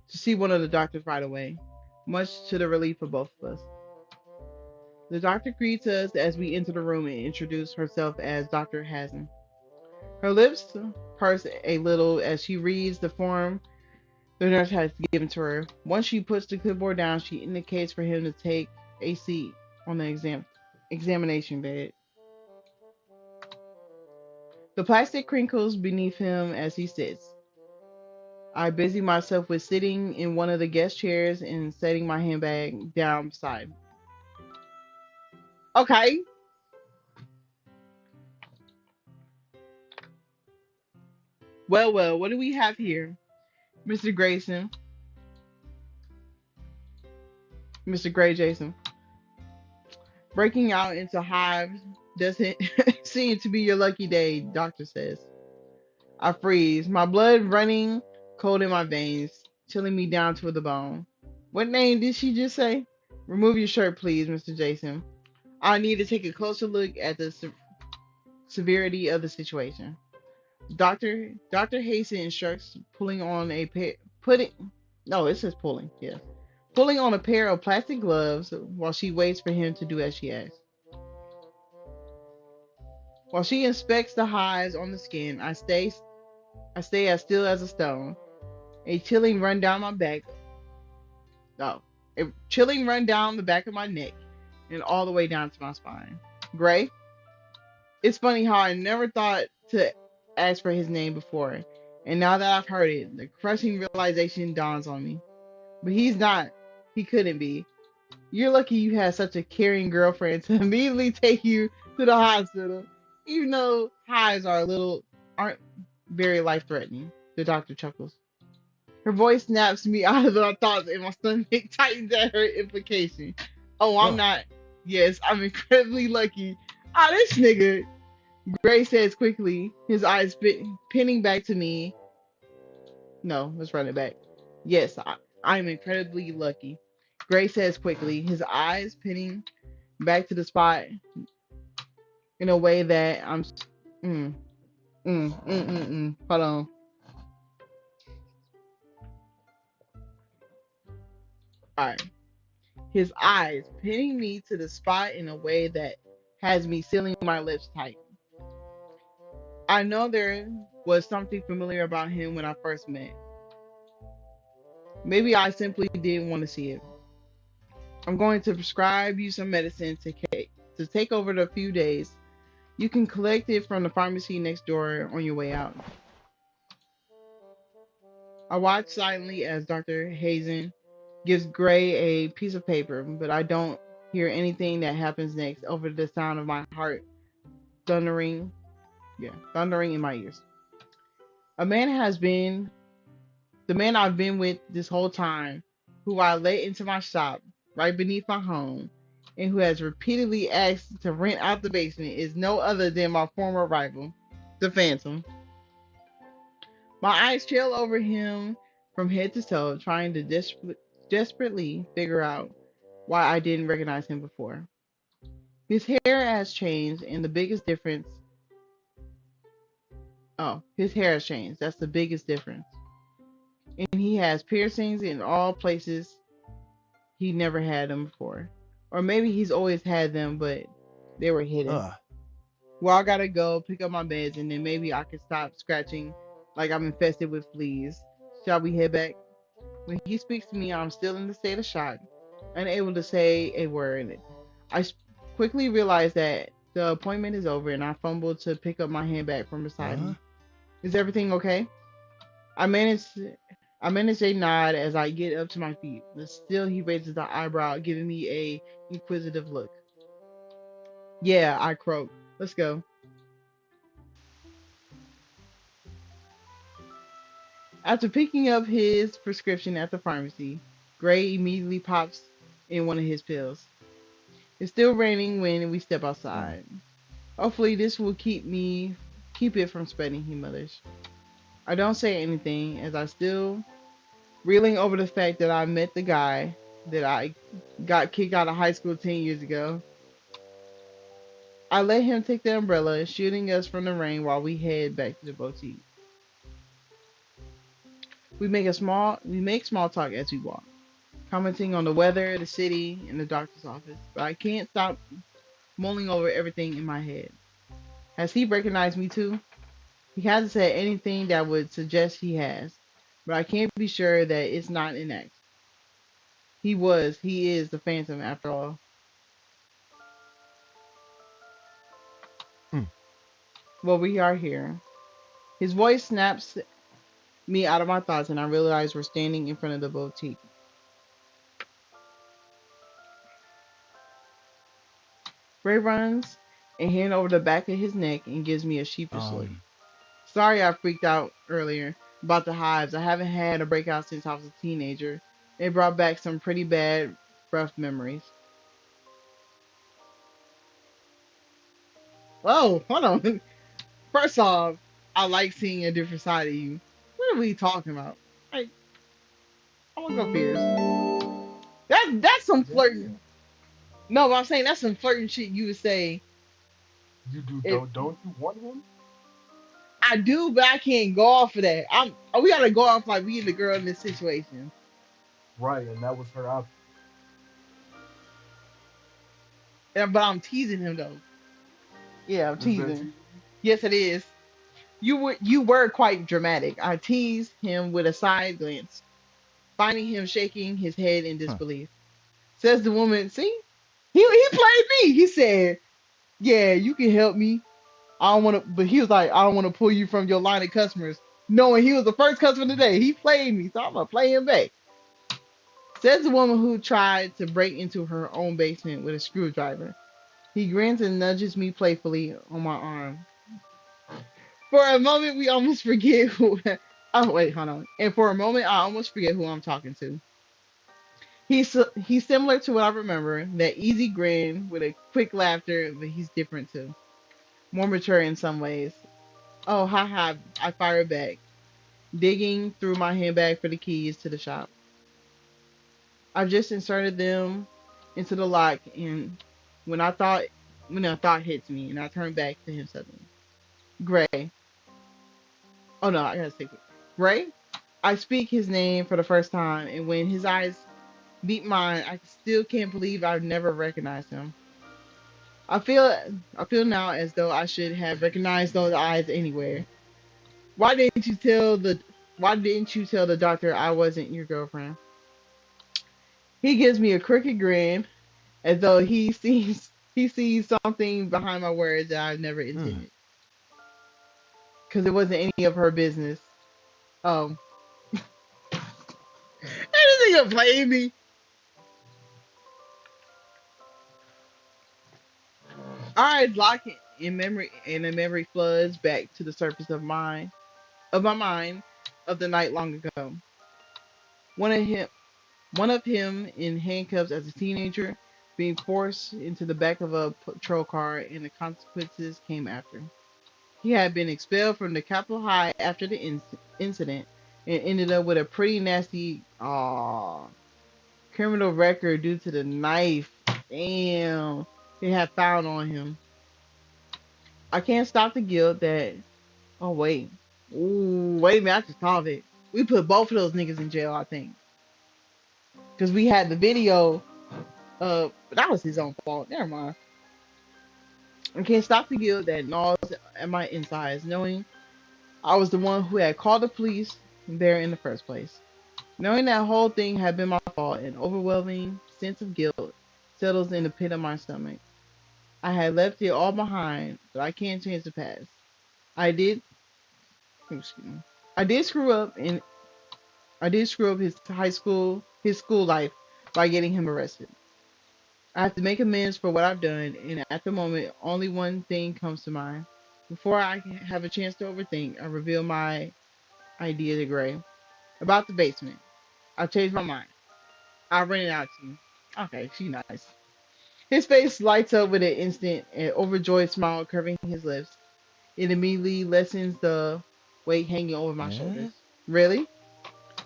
see one of the doctors right away, much to the relief of both of us. The doctor greets us as we enter the room and introduces herself as Dr. Hazen. Her lips purse a little as she reads the form the nurse has given to her. Once she puts the clipboard down, she indicates for him to take a seat on the examination bed. The plastic crinkles beneath him as he sits. I busy myself with sitting in one of the guest chairs and setting my handbag down beside. Okay, well, what do we have here? Mr. Grayson, Mr. Gray Jason. Breaking out into hives doesn't seem to be your lucky day, doctor says. I freeze, my blood running cold in my veins, chilling me down to the bone. What name did she just say? Remove your shirt, please, Mr. Jason. I need to take a closer look at the severity of the situation. Doctor Hasty instructs pulling on a pair putting no, it says pulling, yes. Pulling on a pair of plastic gloves while she waits for him to do as she asks. While she inspects the hives on the skin, I stay as still as a stone. A chilling run down my back. No, a chilling run down the back of my neck and all the way down to my spine. Gray. It's funny how I never thought to ask for his name before, and now that I've heard it, the crushing realization dawns on me. But he's not. He couldn't be. You're lucky you had such a caring girlfriend to immediately take you to the hospital, even though hives aren't very life threatening. The doctor chuckles. Her voice snaps me out of my thoughts, and my stomach tightens at her implication. Oh, I'm Ugh. not. Yes, I'm incredibly lucky. Ah, this nigga. Gray says quickly, his eyes pinning back to me. No, let's run it back. Yes, I'm incredibly lucky. Gray says quickly, his eyes pinning back to the spot in a way that I'm. Mm, Hold on. All right. His eyes pinning me to the spot in a way that has me sealing my lips tight. I know there was something familiar about him when I first met. Maybe I simply didn't want to see it. I'm going to prescribe you some medicine to take over the few days. You can collect it from the pharmacy next door on your way out. I watch silently as Dr. Hazen gives Gray a piece of paper, but I don't hear anything that happens next over the sound of my heart thundering, thundering in my ears. A man has been the man I've been with this whole time, who I let into my shop right beneath my home, and who has repeatedly asked to rent out the basement is no other than my former rival, the Phantom. My eyes trail over him from head to toe, trying to desperately figure out why I didn't recognize him before. His hair has changed, and the biggest difference. Oh, his hair has changed. That's the biggest difference. And he has piercings in all places he never had them before. Or maybe he's always had them, but they were hidden. Ugh. Well, I gotta go pick up my meds, and then maybe I can stop scratching like I'm infested with fleas. Shall we head back? When he speaks to me, I'm still in the state of shock, unable to say a word. I quickly realize that the appointment is over, and I fumble to pick up my handbag from beside Huh? him. Is everything okay? I manage I manage a nod as I get up to my feet, but still he raises the eyebrow, giving me a inquisitive look. Yeah, I croak. Let's go. After picking up his prescription at the pharmacy, Gray immediately pops in one of his pills. It's still raining when we step Hmm. outside. Hopefully this will keep it from spreading, he mutters. I don't say anything as I still reeling over the fact that I met the guy that I got kicked out of high school 10 years ago. I let him take the umbrella, shielding us from the rain while we head back to the boutique. We make small talk as we walk, commenting on the weather, the city, and the doctor's office, but I can't stop mulling over everything in my head. Has he recognized me too? He hasn't said anything that would suggest he has, but I can't be sure that it's not an accident. He is the Phantom after all. Hmm. Well, we are here. His voice snaps me out of my thoughts, and I realize we're standing in front of the boutique. Ray runs a hand over the back of his neck and gives me a sheepish look. Um. Sorry I freaked out earlier about the hives. I haven't had a breakout since I was a teenager. It brought back some pretty bad, rough memories. Oh, hold on. First off, I like seeing a different side of you. What are we talking about? Like, I'm gonna go Pierce. That's some flirting. Damn. No, but I'm saying that's some flirting shit you would say You do if don't you want him? I do, but I can't go off of that. We gotta go off like we and the girl in this situation. Right, and that was her option. But I'm teasing him though. Yeah, I'm Is that teasing. TV? Yes, it is. You were quite dramatic. I teased him with a side glance, finding him shaking his head in Huh. disbelief. Says the woman, see? He played me. He said, yeah, you can help me. I don't want to, but he was like, I don't want to pull you from your line of customers. Knowing he was the first customer today. He played me, so I'm going to play him back. Says the woman who tried to break into her own basement with a screwdriver. He grins and nudges me playfully on my arm. For a moment, we almost forget who. Oh wait, hold on. And for a moment, I almost forget who I'm talking to. He's similar to what I remember. That easy grin with a quick laughter, but he's different too. More mature in some ways. Oh, haha! I fire back, digging through my handbag for the keys to the shop. I've just inserted them into the lock, and when I thought when a thought hits me, and I turn back to him suddenly. Gray. Oh no, I gotta say Gray. I speak his name for the first time, and when his eyes meet mine, I still can't believe I've never recognized him. I feel I feel now as though I should have recognized those eyes anywhere. Why didn't you tell the Why didn't you tell the doctor I wasn't your girlfriend? He gives me a crooked grin as though he sees something behind my words that I've never Hmm. intended. Because it wasn't any of her business. Um, anything to play me. Our eyes lock in memory, and the memory floods back to the surface of mine. of my mind of the night long ago. One of him, one of him in handcuffs as a teenager, being forced into the back of a patrol car, and the consequences came after. He had been expelled from the Capitol High after the incident and ended up with a pretty nasty criminal record due to the knife. Damn, they had found on him. I can't stop the guilt that. Oh wait, ooh, wait a minute, I just thought of it. We put both of those niggas in jail, I think, because we had the video. But that was his own fault. Never mind. I can't stop the guilt that gnaws at my insides, knowing I was the one who had called the police there in the first place. Knowing that whole thing had been my fault, an overwhelming sense of guilt settles in the pit of my stomach. I had left it all behind, but I can't change the past. I did, excuse me. I did screw up, and I did screw up his school life by getting him arrested. I have to make amends for what I've done, and at the moment, only one thing comes to mind. Before I can have a chance to overthink, I reveal my idea to Gray about the basement. I changed my mind. I'll rent it out to you. Okay, she nice. His face lights up with an instant and overjoyed smile curving his lips. It immediately lessens the weight hanging over my Eh? shoulders. Really?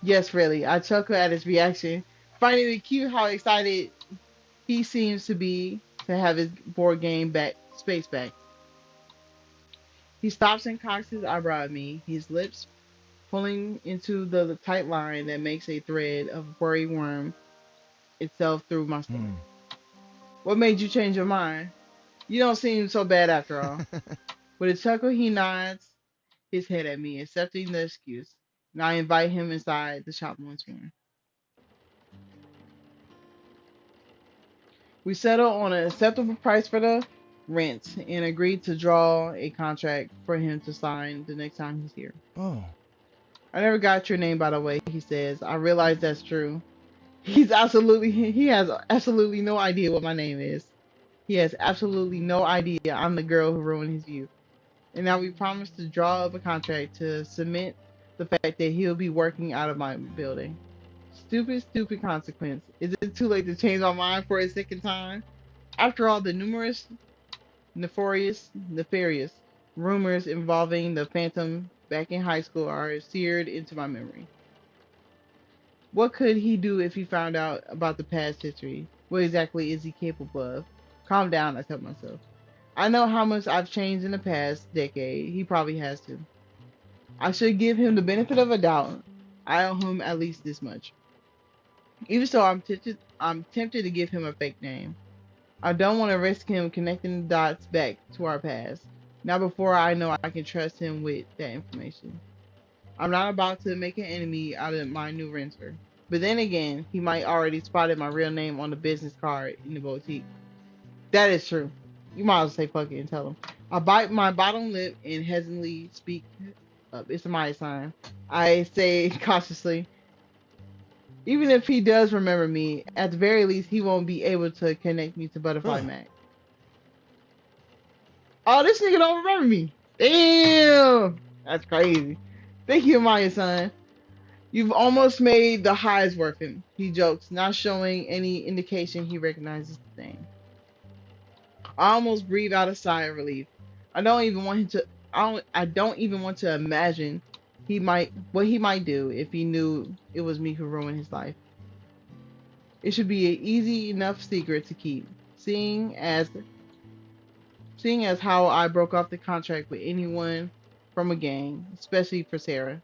Yes, really. I chuckle at his reaction, finding it cute how excited he seems to be to have his board game back space back. He stops and cocks his eyebrow at me, his lips pulling into the tight line that makes a thread of worry worm itself through my Hmm. stomach. What made you change your mind? You don't seem so bad after all. With a chuckle, he nods his head at me, accepting the excuse, and I invite him inside the shop once more. We settle on an acceptable price for the rent and agree to draw a contract for him to sign the next time he's here. Oh. I never got your name, by the way, he says. I realize that's true. He has absolutely no idea what my name is. He has absolutely no idea I'm the girl who ruined his youth. And now we promise to draw up a contract to cement the fact that he'll be working out of my building. Stupid, stupid consequence. Is it too late to change my mind for a second time? After all, the numerous nefarious rumors involving the Phantom back in high school are seared into my memory. What could he do if he found out about the past history? What exactly is he capable of? Calm down, I tell myself. I know how much I've changed in the past decade. He probably has to. I should give him the benefit of a doubt. I owe him at least this much. Even so, I'm tempted to give him a fake name. I don't want to risk him connecting the dots back to our past. Not before I know I can trust him with that information. I'm not about to make an enemy out of my new renter. But then again, he might already spotted my real name on the business card in the boutique. That is true. You might as well say fuck it and tell him. I bite my bottom lip and hesitantly speak up. It's a my sign. I say cautiously, even if he does remember me, at the very least, he won't be able to connect me to Butterfly Huh. Mac. Oh, this nigga don't remember me. Damn. That's crazy. Thank you, Maya-san. You've almost made the highs worth it, he jokes, not showing any indication he recognizes the name. I almost breathe out a sigh of relief. I don't even want him to I don't even want to imagine he might do if he knew it was me who ruined his life. It should be an easy enough secret to keep, seeing as seeing as how I broke off the contract with anyone from a gang, especially for Sarah.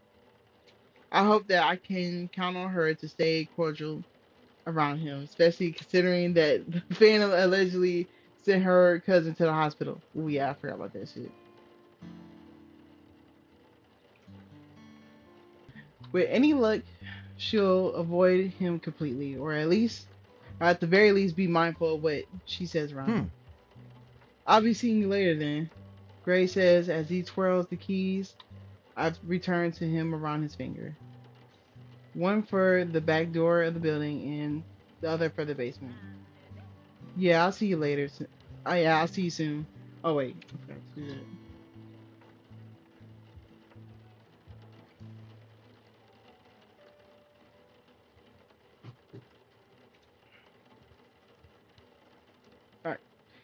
I hope that I can count on her to stay cordial around him, especially considering that the Phantom allegedly sent her cousin to the hospital. Oh yeah, I forgot about that shit. With any luck, she'll avoid him completely, or at the very least, be mindful of what she says around Hmm. him. I'll be seeing you later then, Gray says as he twirls the keys I've returned to him around his finger. One for the back door of the building and the other for the basement. Yeah, I'll see you later. Oh yeah, I'll see you soon. Oh wait, I forgot to do that.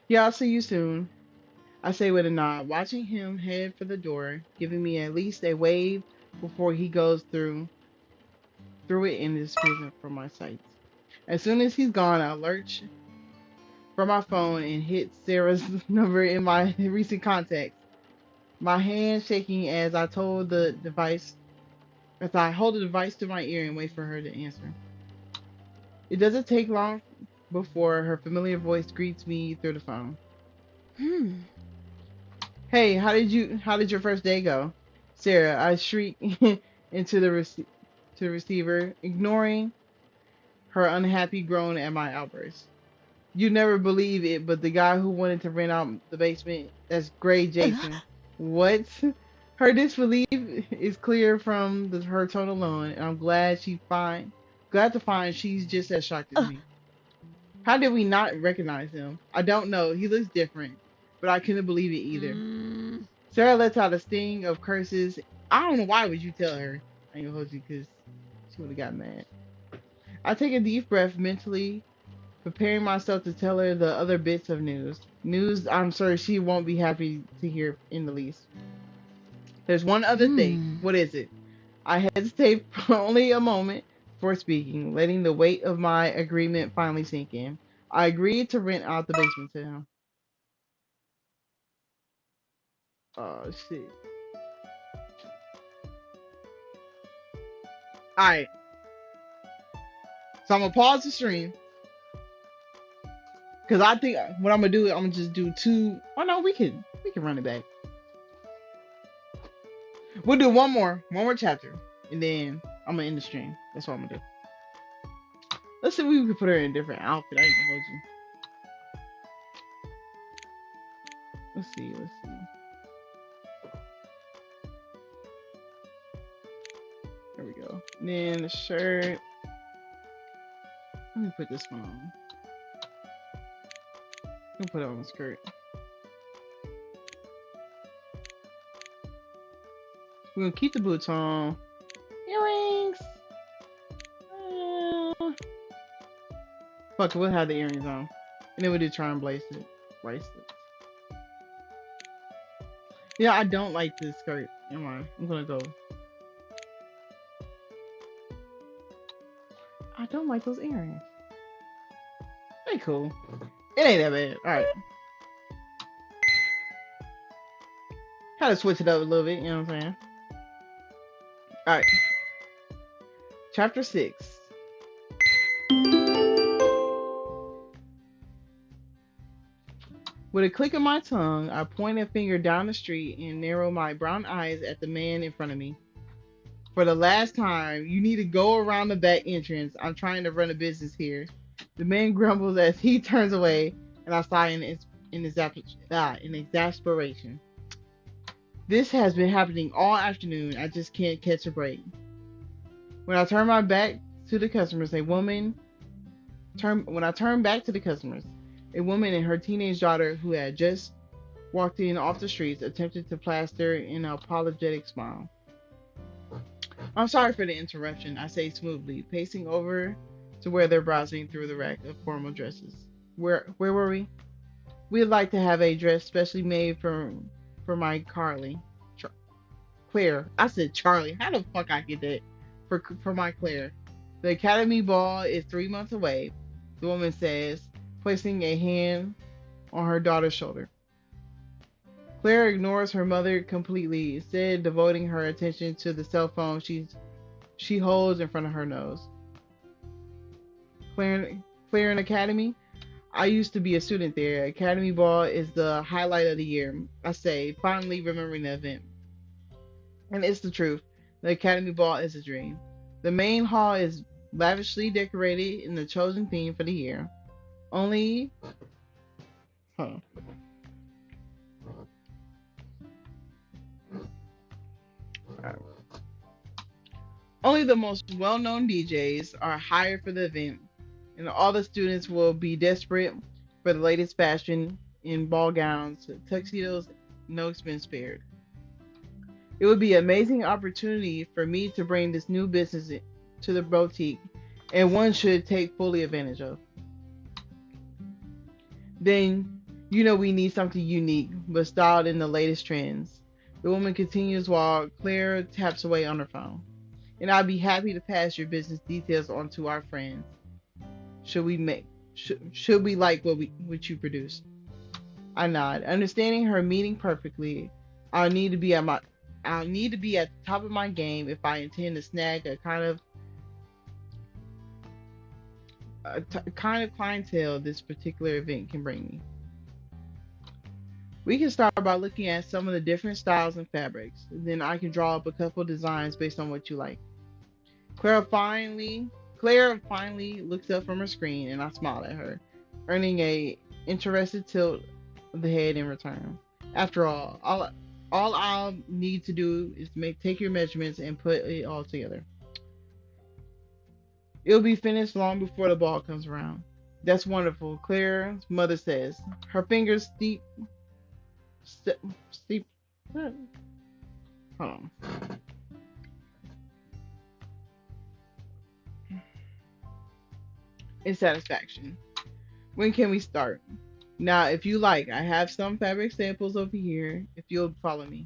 Yeah, I'll see you soon. I say with a nod, watching him head for the door, giving me at least a wave before he goes through it and disappears from my sights. As soon as he's gone, I lurch for my phone and hit Sarah's number in my recent contacts. My hand shaking as I hold the device to my ear and wait for her to answer. It doesn't take long before her familiar voice greets me through the phone. Hmm. Hey, how did your first day go? Sarah, I shriek into to the receiver, ignoring her unhappy groan at my outburst. You never believe it, but the guy who wanted to rent out the basement, that's Gray Jason. What? Her disbelief is clear from her tone alone, and I'm glad to find she's just as shocked as me. How did we not recognize him? I don't know. He looks different, but I couldn't believe it either. Mm. Sarah lets out a sting of curses. I don't know why would you tell her. I ain't gonna hold you because she would have got mad. I take a deep breath mentally, preparing myself to tell her the other bits of news. News I'm sure she won't be happy to hear in the least. There's one other thing. Hmm. What is it? I hesitate for only a moment before speaking, letting the weight of my agreement finally sink in. I agreed to rent out the basement to him. Oh shit. Alright. So I'm gonna pause the stream. Cause I think what I'm gonna do, I'm gonna just do two. Oh no, we can run it back. We'll do one more chapter, and then I'm gonna end the stream. That's what I'm gonna do. Let's see if we can put her in a different outfit. I ain't gonna hold you. Let's see. There we go. And then the shirt. Let me put this one on. We'll put it on the skirt. We're gonna keep the boots on. Earrings. Fuck it, we'll have the earrings on, and then we'll do charm bracelets. Yeah, I don't like this skirt. Never mind. I'm gonna go. I don't like those earrings. They cool. It ain't that bad. Alright. Had to switch it up a little bit, you know what I'm saying? Alright. Chapter 6. With a click of my tongue, I point a finger down the street and narrow my brown eyes at the man in front of me. For the last time, you need to go around the back entrance. I'm trying to run a business here. The man grumbles as he turns away, and I sigh in exasperation. This has been happening all afternoon. I just can't catch a break. When I turn my back to the customers, when I turn back to the customers, a woman and her teenage daughter who had just walked in off the streets attempted to plaster an apologetic smile. I'm sorry for the interruption, I say smoothly, pacing over to where they're browsing through the rack of formal dresses. Where were we? We'd like to have a dress specially made for my Carly. Claire. I said Charlie. How the fuck I get that? For my Claire. The Academy Ball is 3 months away, the woman says, placing a hand on her daughter's shoulder. Claire ignores her mother completely, instead devoting her attention to the cell phone she holds in front of her nose. Claire in Academy? I used to be a student there. Academy Ball is the highlight of the year, I say, finally remembering the event. And it's the truth. The Academy Ball is a dream. The main hall is lavishly decorated in the chosen theme for the year. Only, huh. Only the most well-known DJs are hired for the event, and all the students will be desperate for the latest fashion in ball gowns, tuxedos, no expense spared. It would be an amazing opportunity for me to bring this new business to the boutique, and one should take fully advantage of. Then You know we need something unique, but styled in the latest trends. The woman continues while Claire taps away on her phone. And I'd be happy to pass your business details on to our friends. Should we make should we like what you produce? I nod, understanding her meaning perfectly. I'll need to be at my I'll need to be at the top of my game if I intend to snag kind of clientele this particular event can bring me. We can start by looking at some of the different styles and fabrics. Then I can draw up a couple designs based on what you like. Clara finally Claire finally looks up from her screen and I smile at her, earning a interested tilt of the head in return. After all I'll need to do is take your measurements and put it all together. It'll be finished long before the ball comes around. That's wonderful, Claire's mother says. Her fingers st- steep. Hold on. In satisfaction. When can we start? Now, if you like, I have some fabric samples over here. If you'll follow me,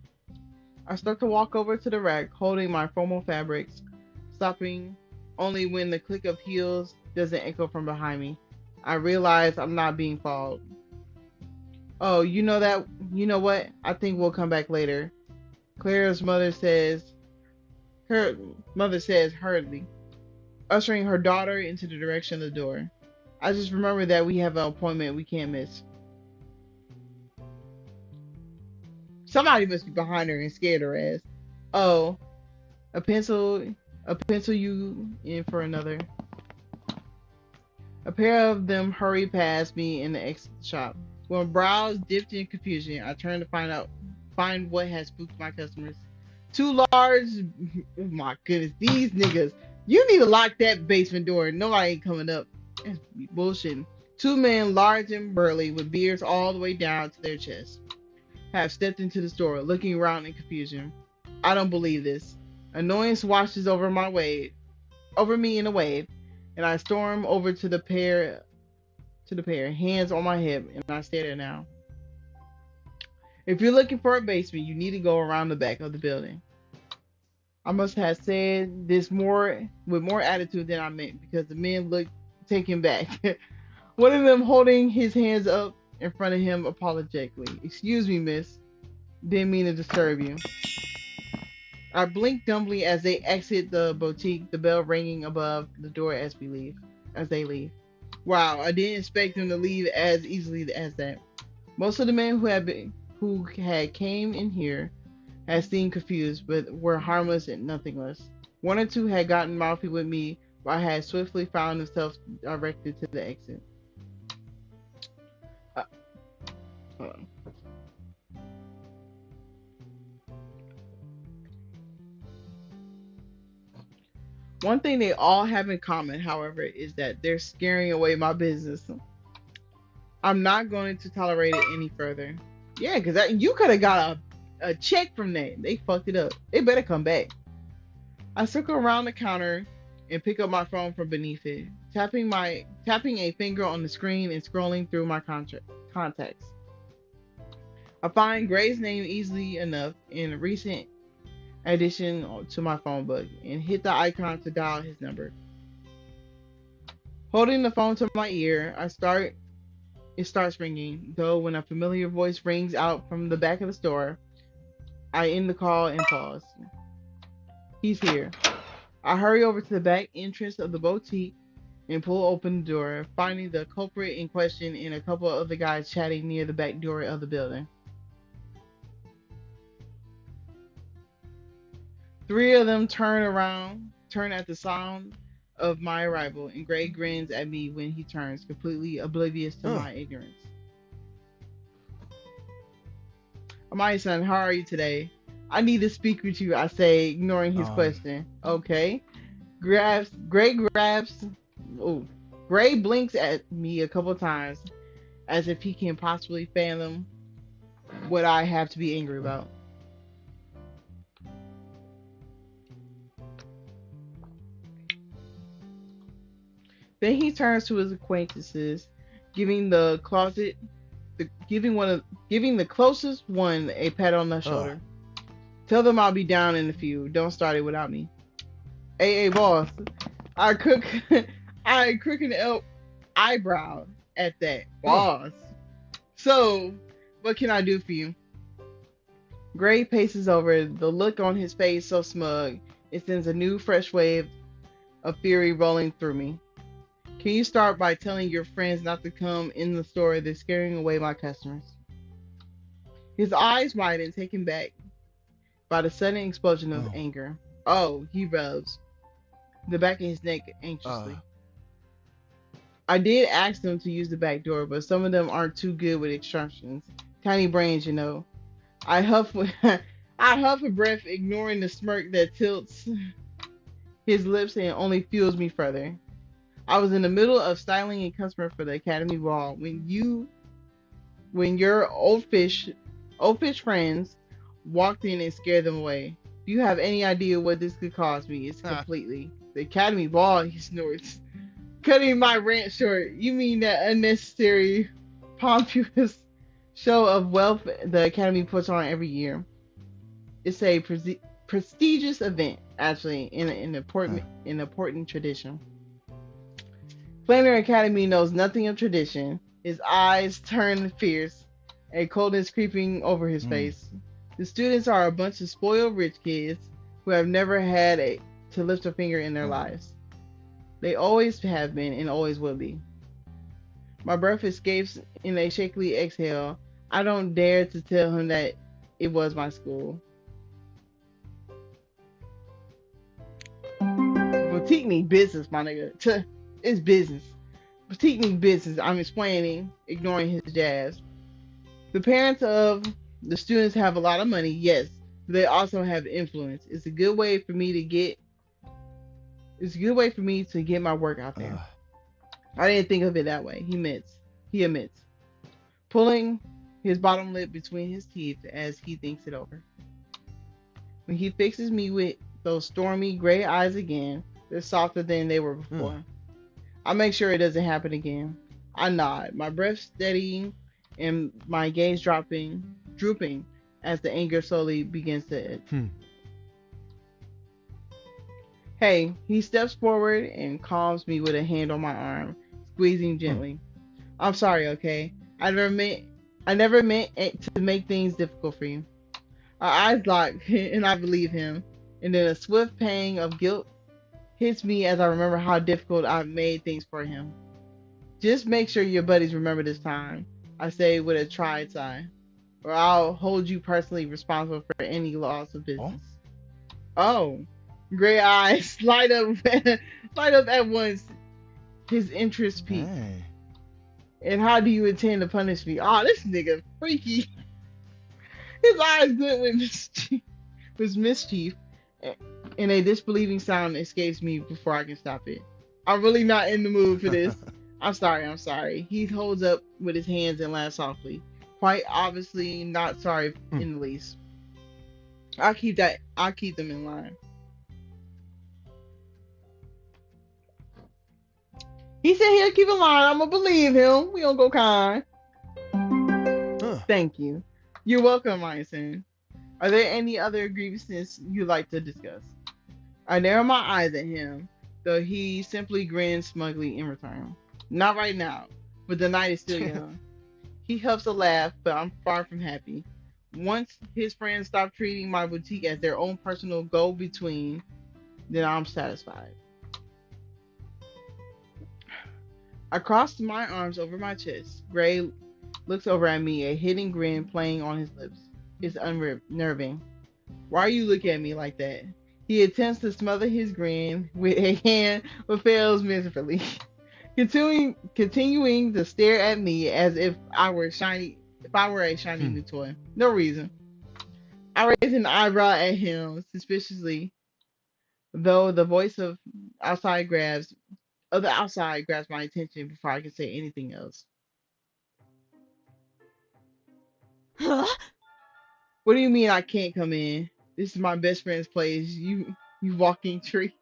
I start to walk over to the rack, holding my formal fabrics, stopping only when the click of heels doesn't echo from behind me. I realize I'm not being followed. Oh, you know that? You know what? I think we'll come back later. Claire's mother says. Her mother says hurriedly, ushering her daughter into the direction of the door. I just remember that we have an appointment we can't miss. Somebody must be behind her and scared her ass. Oh, a pencil, a pencil you in for another. A pair of them hurried past me in the exit shop. When brows dipped in confusion, I turned to find what had spooked my customers. Two large, oh my goodness, these niggas. You need to lock that basement door. Nobody ain't coming up. That's bullshit. Two men, large and burly, with beards all the way down to their chests, have stepped into the store, looking around in confusion. I don't believe this. Annoyance washes over me in a wave, and I storm over to the pair, hands on my hip, and I stare there now. If you're looking for a basement, you need to go around the back of the building. I must have said this more with more attitude than I meant because the men looked taken back. One of them holding his hands up in front of him apologetically. Excuse me, miss. Didn't mean to disturb you. I blink dumbly as they exit the boutique, the bell ringing above the door as they leave. Wow, I didn't expect them to leave as easily as that. Most of the men who had came in here had seemed confused, but were harmless and nothing less. One or two had gotten mouthy with me, but I had swiftly found themselves directed to the exit. Uh, hold on. One thing they all have in common, however, is that they're scaring away my business. I'm not going to tolerate it any further. Yeah, because you could have got a check from that. They fucked it up. They better come back. I circle around the counter and pick up my phone from beneath it, tapping a finger on the screen and scrolling through my contacts. I find Gray's name easily enough in a recent addition to my phone book and hit the icon to dial his number. Holding the phone to my ear, it starts ringing, though when a familiar voice rings out from the back of the store, I end the call and pause. He's here. I hurry over to the back entrance of the boutique and pull open the door, finding the culprit in question and a couple of other guys chatting near the back door of the building. Three of them turn at the sound of my arrival, and Gray grins at me when he turns, completely oblivious to my ignorance. Amaya-san, how are you today? I need to speak with you, I say, ignoring his question. Okay. Gray grabs. Oh, Gray blinks at me a couple times, as if he can possibly fathom what I have to be angry about. Then he turns to his acquaintances, giving the closet giving the closest one a pat on the Ugh. shoulder. Tell them I'll be down in a few. Don't start it without me. Hey, boss. I cook. I crook an eyebrow at that, Ugh. boss. So, what can I do for you? Gray paces over, the look on his face so smug, it sends a new, fresh wave of fury rolling through me. Can you start by telling your friends not to come in the store? They're scaring away my customers. His eyes widen, taken back by the sudden explosion of Oh. anger. Oh, he rubs the back of his neck Uh. anxiously. I did ask them to use the back door, but some of them aren't too good with instructions. Tiny brains, you know. I huff I huff a breath, ignoring the smirk that tilts his lips and only fuels me further. I was in the middle of styling a customer for the Academy Ball when your old fish friends walked in and scared them away. Do you have any idea what this could cost me? It's Ah. completely the Academy Ball, he snorts. Cutting my rant short. You mean that unnecessary, pompous show of wealth the Academy puts on every year? It's a prestigious event, actually, in an important tradition. Planner Academy knows nothing of tradition. His eyes turn fierce, a coldness creeping over his Mm. face. The students are a bunch of spoiled rich kids who have never had to lift a finger in their Oh. lives. They always have been and always will be. My breath escapes in a shakily exhale. I don't dare to tell him that it was my school. Boutique need business, my nigga. It's business. Boutique need business. I'm explaining, ignoring his jazz. The parents of the students have a lot of money, yes. But they also have influence. It's a good way for me to get. It's a good way for me to get my work out there. I didn't think of it that way. He admits, pulling his bottom lip between his teeth as he thinks it over. When he fixes me with those stormy gray eyes again, they're softer than they were before. I make sure it doesn't happen again. I nod, my breath steadying and my gaze drooping as the anger slowly begins to itch. Hey, he steps forward and calms me with a hand on my arm, squeezing gently. I'm sorry, okay? I never meant it to make things difficult for you. Our eyes lock, and I believe him. And then a swift pang of guilt hits me as I remember how difficult I've made things for him. Just make sure your buddies remember this time, I say with a tried sigh, or I'll hold you personally responsible for any loss of business. Oh, gray eyes light up, light up at once. His interest peaks. Hey. And how do you intend to punish me? Oh, this nigga freaky. His eyes glint with mischief, and a disbelieving sound escapes me before I can stop it. I'm really not in the mood for this. I'm sorry. He holds up with his hands and laughs softly. Quite obviously not sorry in the least. I'll keep them in line. He said he'll keep in line. I'm gonna believe him. We don't go kind. Thank you. You're welcome, Myson. Are there any other grievances you'd like to discuss? I narrow my eyes at him, though he simply grins smugly in return. Not right now, but the night is still young. He huffs a laugh, but I'm far from happy. Once his friends stop treating my boutique as their own personal go-between, then I'm satisfied. I cross my arms over my chest. Gray looks over at me, a hidden grin playing on his lips. It's unnerving. Why are you looking at me like that? He attempts to smother his grin with a hand, but fails miserably. Continuing to stare at me as if I were a shiny new toy. No reason. I raise an eyebrow at him suspiciously, though the voice of the outside grabs my attention before I can say anything else. Huh? What do you mean I can't come in? This is my best friend's place. You walking tree.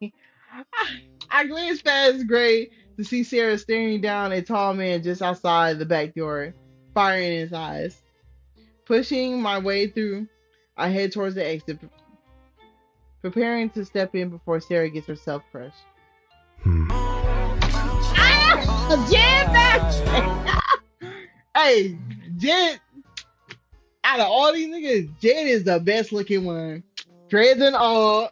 I glanced past Gray to see Sarah staring down a tall man just outside the back door. fire in his eyes. Pushing my way through, I head towards the exit, preparing to step in before Sarah gets herself crushed. Hmm. Ah! Jen back! Hey, Jen, out of all these niggas, Jen is the best looking one. Dreads and all.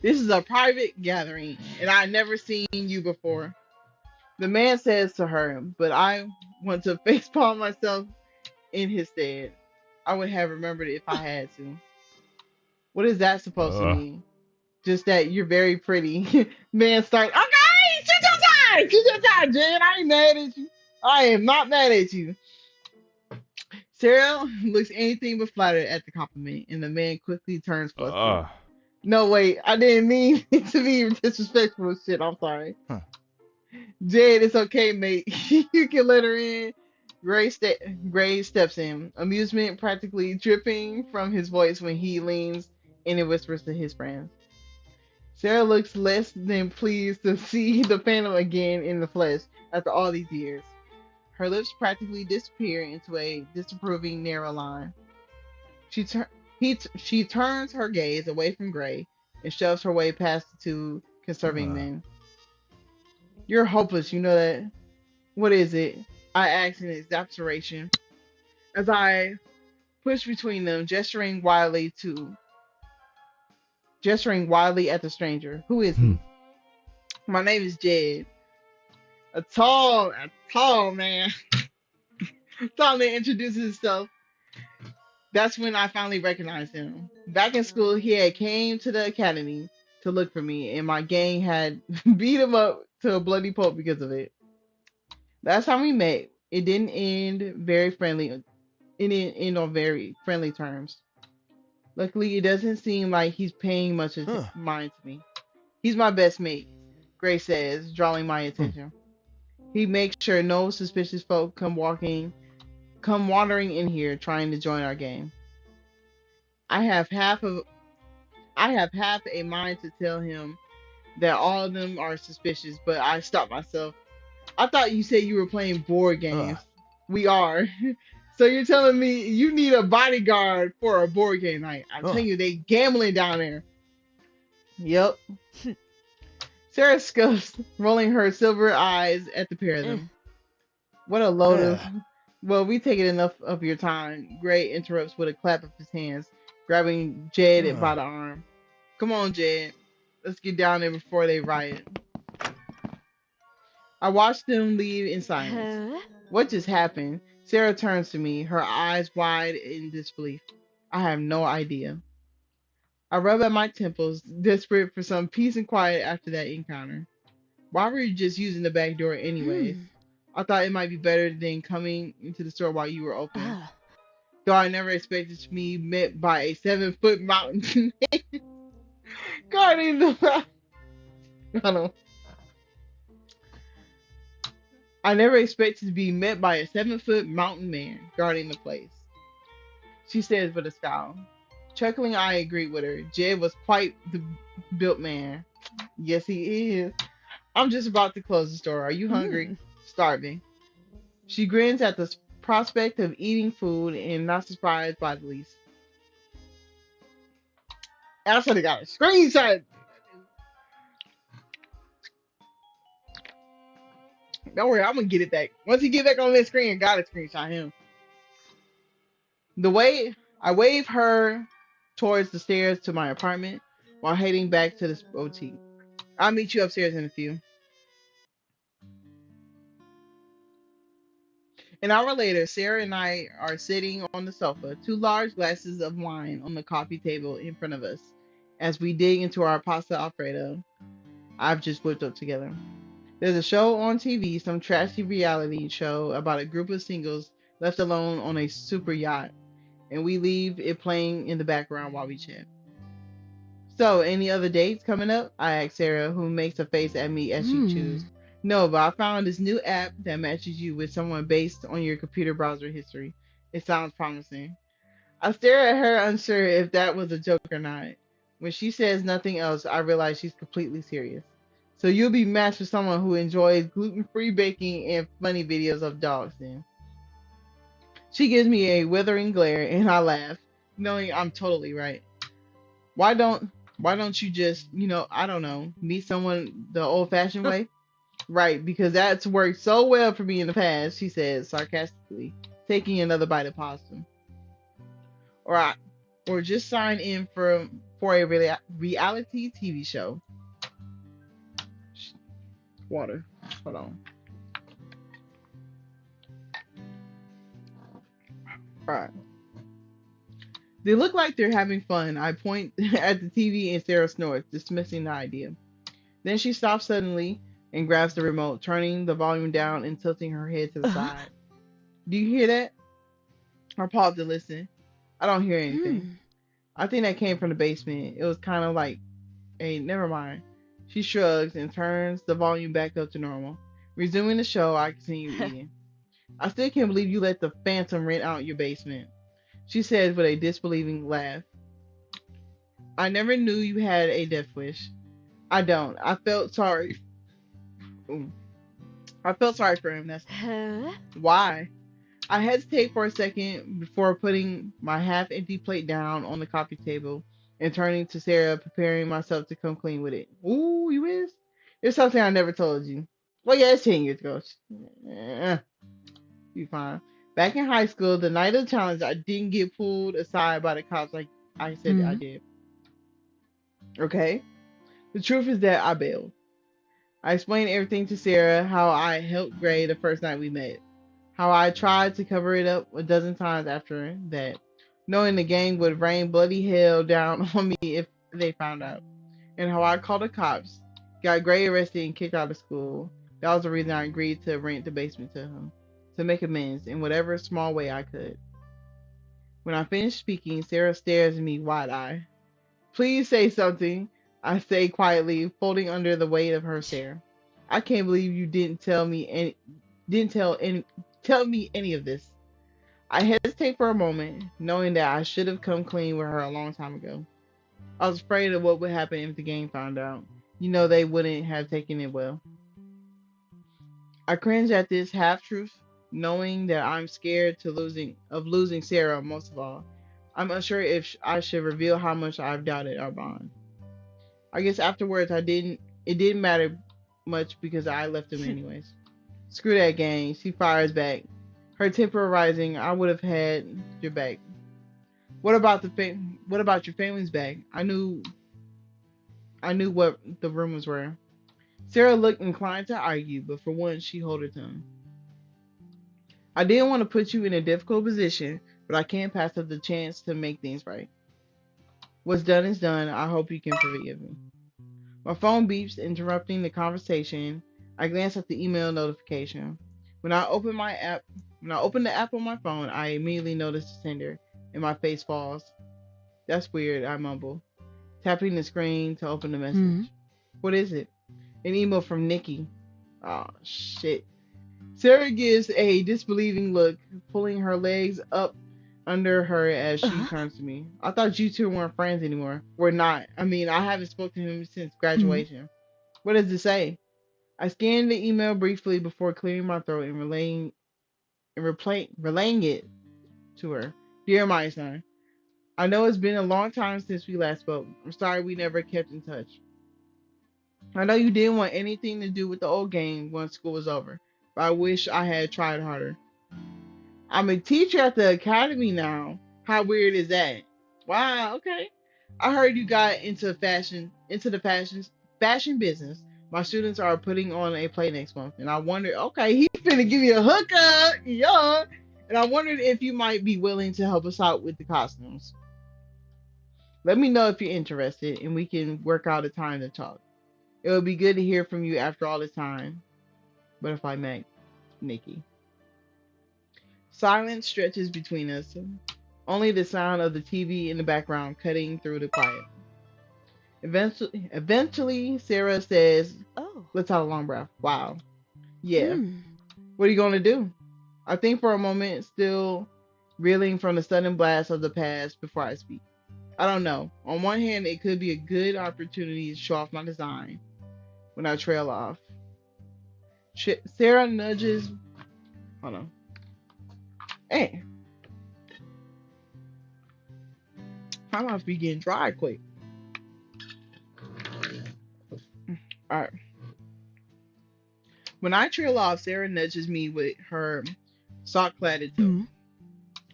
This is a private gathering, and I've never seen you before. The man says to her, but I want to facepalm myself in his stead. I would have remembered it if I had to. What is that supposed to Uh. mean? Just that you're very pretty. Man starts, okay, shoot your time! Shoot your time, Jen. I ain't mad at you. I am not mad at you. Sarah looks anything but flattered at the compliment, and the man quickly turns flustered. Uh. No, wait, I didn't mean to be disrespectful. Shit, I'm sorry. Huh. Jade, it's okay, mate. You can let her in. Gray steps in, amusement practically dripping from his voice when he leans and it whispers to his friends. Sarah looks less than pleased to see the Phantom again in the flesh after all these years. Her lips practically disappear into a disapproving narrow line. She she turns her gaze away from Gray and shoves her way past the two conserving Uh. men. You're hopeless, you know that. What is it? I asked in exasperation as I pushed between them, gesturing wildly at the stranger. Who is Hmm. he? My name is Jed. A tall man. Tall man introduces himself. That's when I finally recognized him. Back in school, he had came to the academy to look for me, and my gang had beat him up to a bloody pulp because of it. Last time we met, it didn't end very friendly. It didn't end on very friendly terms. Luckily, it doesn't seem like he's paying much Huh. mind to me. He's my best mate, Gray says, drawing my Hmm. attention. He makes sure no suspicious folk come wandering in here trying to join our game. I have half of I have half a mind to tell him that all of them are suspicious, but I stopped myself. I thought you said you were playing board Uh. games. We are. So you're telling me you need a bodyguard for a board game night? I'm Uh. telling you, they gambling down there. Yep. Sarah scoffs, rolling her silver eyes at the pair of Eh. them. What a load of. Yeah. Well, we taken enough of your time. Gray interrupts with a clap of his hands, grabbing Jed Uh. by the arm. Come on, Jed. Let's get down there before they riot. I watched them leave in silence. Huh? What just happened? Sarah turns to me, her eyes wide in disbelief. I have no idea. I rub at my temples, desperate for some peace and quiet after that encounter. Why were you just using the back door anyways? Hmm. I thought it might be better than coming into the store while you were open. Ah. Though I never expected to be met by a 7 foot mountain guarding the. I don't. I never expected to be met by a 7 foot mountain man guarding the place. She says with a scowl. Chuckling, I agreed with her. Jed was quite the built man. Yes, he is. I'm just about to close the store. Are you hungry? Hmm. Starving. She grins at the prospect of eating food and not surprised by the least. I should have got a screenshot. Don't worry, I'm gonna get it back. Once he get back on that screen, I gotta screenshot him. The way I wave her towards the stairs to my apartment while heading back to the boutique. I'll meet you upstairs in a few. An hour later, Sarah and I are sitting on the sofa, two large glasses of wine on the coffee table in front of us, as we dig into our pasta alfredo I've just whipped up together. There's a show on TV, some trashy reality show about a group of singles left alone on a super yacht, and we leave it playing in the background while we chat. So, any other dates coming up? I asked Sarah, who makes a face at me as she Hmm. chews. No, but I found this new app that matches you with someone based on your computer browser history. It sounds promising. I stare at her, unsure if that was a joke or not. When she says nothing else, I realize she's completely serious. So you'll be matched with someone who enjoys gluten-free baking and funny videos of dogs. Then she gives me a withering glare, and I laugh, knowing I'm totally right. Why don't Why don't you just, I don't know, meet someone the old-fashioned way? Right, because that's worked so well for me in the past, she said sarcastically, taking another bite of pasta. Or I, or just sign in for a reality TV show. Water. Hold on. All right. They look like they're having fun. I point at the TV and Sarah snorts, dismissing the idea. Then she stops suddenly and grabs the remote, turning the volume down and tilting her head to the Uh, side. Do you hear that? I pause to listen. I don't hear anything. hmm. I think that came from the basement. It was kind of like, hey, never mind. She shrugs and turns the volume back up to normal. Resuming the show, I continue eating. I still can't believe you let the Phantom rent out your basement, she says with a disbelieving laugh. I never knew you had a death wish. I don't. I felt sorry. Ooh. I felt sorry for him. That's Huh? why. I hesitate for a second before putting my half empty plate down on the coffee table and turning to Sarah, preparing myself to come clean with it. Ooh, you is? It's something I never told you. Well, yeah, it's 10 years ago. Eh, you fine. Back in high school, the night of the challenge, I didn't get pulled aside by the cops like I said I Hmm. did. Okay? The truth is that I bailed. I explained everything to Sarah, how I helped Gray the first night we met, how I tried to cover it up a dozen times after that, knowing the gang would rain bloody hell down on me if they found out, and how I called the cops, got Gray arrested and kicked out of school. That was the reason I agreed to rent the basement to him, to make amends in whatever small way I could. When I finished speaking, Sarah stares at me wide-eyed. Please say something, I say quietly, folding under the weight of her stare. I can't believe you didn't tell me any of this. I hesitate for a moment, knowing that I should have come clean with her a long time ago. I was afraid of what would happen if the gang found out. They wouldn't have taken it well. I cringe at this half truth, knowing that I'm scared of losing Sarah most of all. I'm unsure if I should reveal how much I've doubted our bond. I guess afterwards it didn't matter much because I left him anyways. Screw that gang. She fires back. Her temper rising. I would have had your back. What about your family's back? I knew what the rumors were. Sarah looked inclined to argue, but for once she held her tongue. I didn't want to put you in a difficult position, but I can't pass up the chance to make things right. What's done is done. I hope you can forgive me. My phone beeps, interrupting the conversation. I glance at the email notification. When I open my app, when I open the app on my phone, I immediately notice the sender, and my face falls. That's weird, I mumble, tapping the screen to open the Hmm. message. What is it? An email from Nikki. Oh, shit. Sarah gives a disbelieving look, pulling her legs up under her as she Uh, turns to me. I thought you two weren't friends anymore. We're not. I mean, I haven't spoken to him since hmm. graduation. What does it say? I scanned the email briefly before clearing my throat and relaying it to her. Dear my son, I know it's been a long time since we last spoke. I'm sorry we never kept in touch. I know you didn't want anything to do with the old gang once school was over, but I wish I had tried harder. I'm a teacher at the academy now. How weird is that? Wow, okay. I heard you got into the fashion business. My students are putting on a play next month, and I wondered, okay, he's finna give you a hookup, yeah. And I wondered if you might be willing to help us out with the costumes. Let me know if you're interested, and we can work out a time to talk. It would be good to hear from you after all this time. Butterfly Mac, Nikki. Silence stretches between us, only the sound of the TV in the background cutting through the quiet. Eventually, Sarah says, Oh. let's have a long breath. Wow. Yeah. Hmm. What are you going to do? I think for a moment, still reeling from the sudden blast of the past before I speak. I don't know. On one hand, it could be a good opportunity to show off my design. when I trail off. Sarah nudges. Hold on. Hey, I must be getting dry quick. All right. When I trail off, Sarah nudges me with her sock-cladded toe.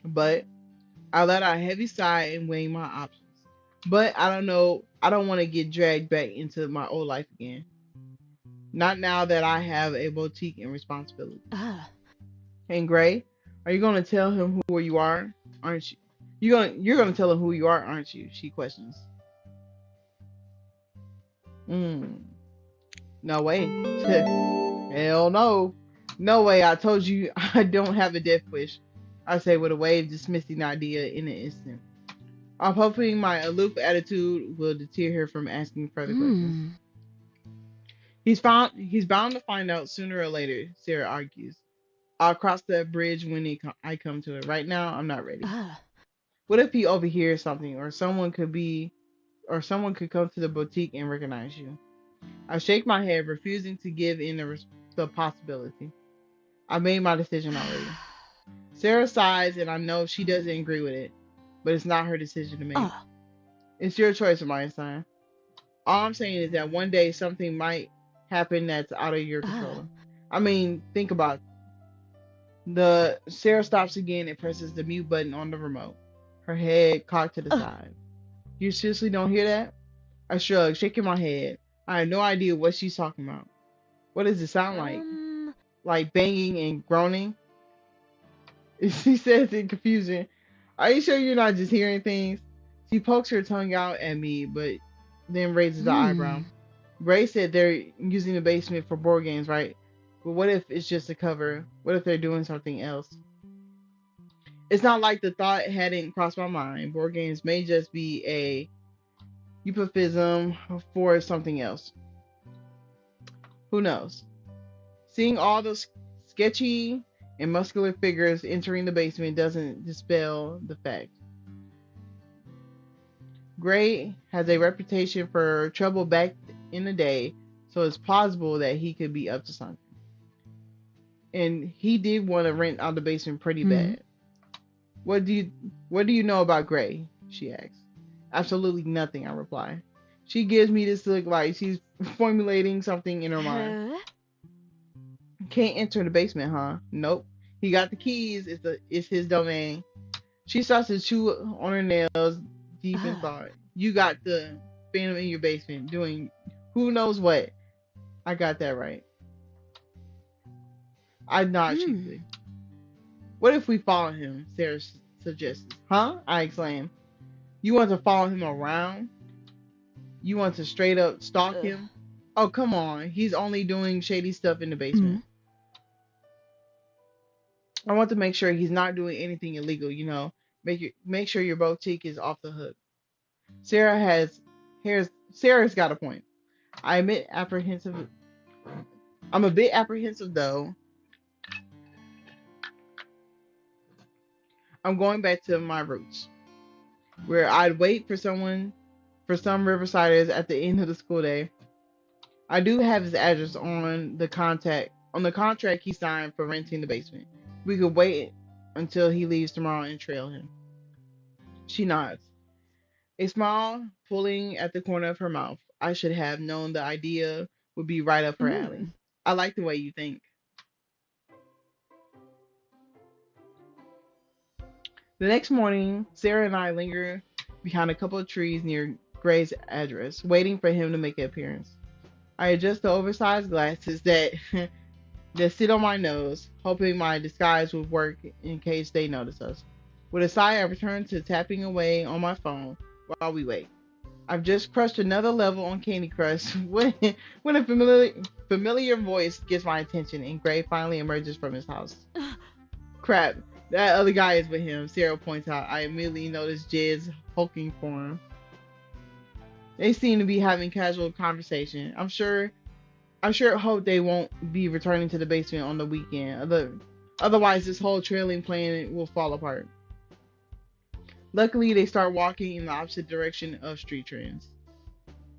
But I let out a heavy sigh and weigh my options. But I don't know. I don't want to get dragged back into my old life again. Not now that I have a boutique and responsibility. And Gray, are you gonna tell him who you are? Aren't you? You're gonna tell him who you are, aren't you? She questions. Mm, no way. Hell no. No way. I told you I don't have a death wish. I say with a wave, dismissing the idea in an instant. I'm hoping my aloof attitude will deter her from asking further questions. He's bound to find out sooner or later, Sarah argues. I'll cross that bridge when I come to it. Right now, I'm not ready. What if he overhears something, or someone could come to the boutique and recognize you? I shake my head, refusing to give in the possibility. I made my decision already. Sarah sighs, and I know she doesn't agree with it, but it's not her decision to make. It's your choice, Amaya-san. All I'm saying is that one day something might happen that's out of your control. I mean, think about it. Sarah stops again and presses the mute button on the remote, her head cocked to the side. You seriously don't hear that? I shrug, shaking my head. I have no idea what she's talking about. What does it sound like? Like banging and groaning? She says in confusion. Are you sure you're not just hearing things? She pokes her tongue out at me, but then raises the eyebrow. Gray said they're using the basement for board games, right? But what if it's just a cover? What if they're doing something else? It's not like the thought hadn't crossed my mind. Board games may just be a euphemism for something else. Who knows? Seeing all those sketchy and muscular figures entering the basement doesn't dispel the fact. Gray has a reputation for trouble back in the day, so it's plausible that he could be up to something. And he did want to rent out the basement pretty bad. What do you know about Gray? She asks. Absolutely nothing, I reply. She gives me this look like she's formulating something in her mind. Can't enter the basement, huh? Nope. He got the keys. It's his domain. She starts to chew on her nails, deep in thought. You got the phantom in your basement doing who knows what. I got that right. I nod cheaply. What if we follow him? Sarah suggests. Huh? I exclaim. You want to follow him around? You want to straight up stalk him? Oh, come on. He's only doing shady stuff in the basement. I want to make sure he's not doing anything illegal, you know. Make sure your boutique is off the hook. Sarah's got a point. I'm a bit apprehensive though. I'm going back to my roots, where I'd wait for some Riversiders at the end of the school day. I do have his address on the contract he signed for renting the basement. We could wait until he leaves tomorrow and trail him. She nods, a smile pulling at the corner of her mouth. I should have known the idea would be right up her alley. I like the way you think. The next morning, Sarah and I linger behind a couple of trees near Gray's address, waiting for him to make an appearance. I adjust the oversized glasses that sit on my nose, hoping my disguise would work in case they notice us. With a sigh, I return to tapping away on my phone while we wait. I've just crushed another level on Candy Crush when a familiar voice gets my attention and Gray finally emerges from his house. Crap, that other guy is with him, Sarah points out. I immediately notice Jed's hulking form. They seem to be having casual conversation. I sure hope they won't be returning to the basement on the weekend. Otherwise, this whole trailing plan will fall apart. Luckily, they start walking in the opposite direction of street trends.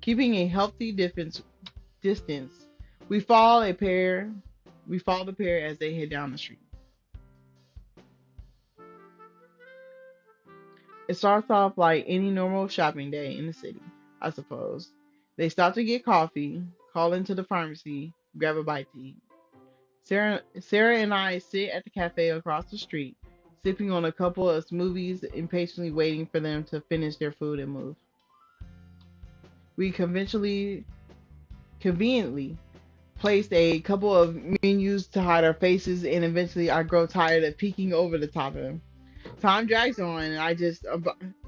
Keeping a healthy distance distance. We follow a pair. We follow the pair as they head down the street. It starts off like any normal shopping day in the city, I suppose. They stop to get coffee, call into the pharmacy, grab a bite to eat. Sarah and I sit at the cafe across the street, sipping on a couple of smoothies, impatiently waiting for them to finish their food and move. We conveniently placed a couple of menus to hide our faces, and eventually I grow tired of peeking over the top of them. Time drags on, and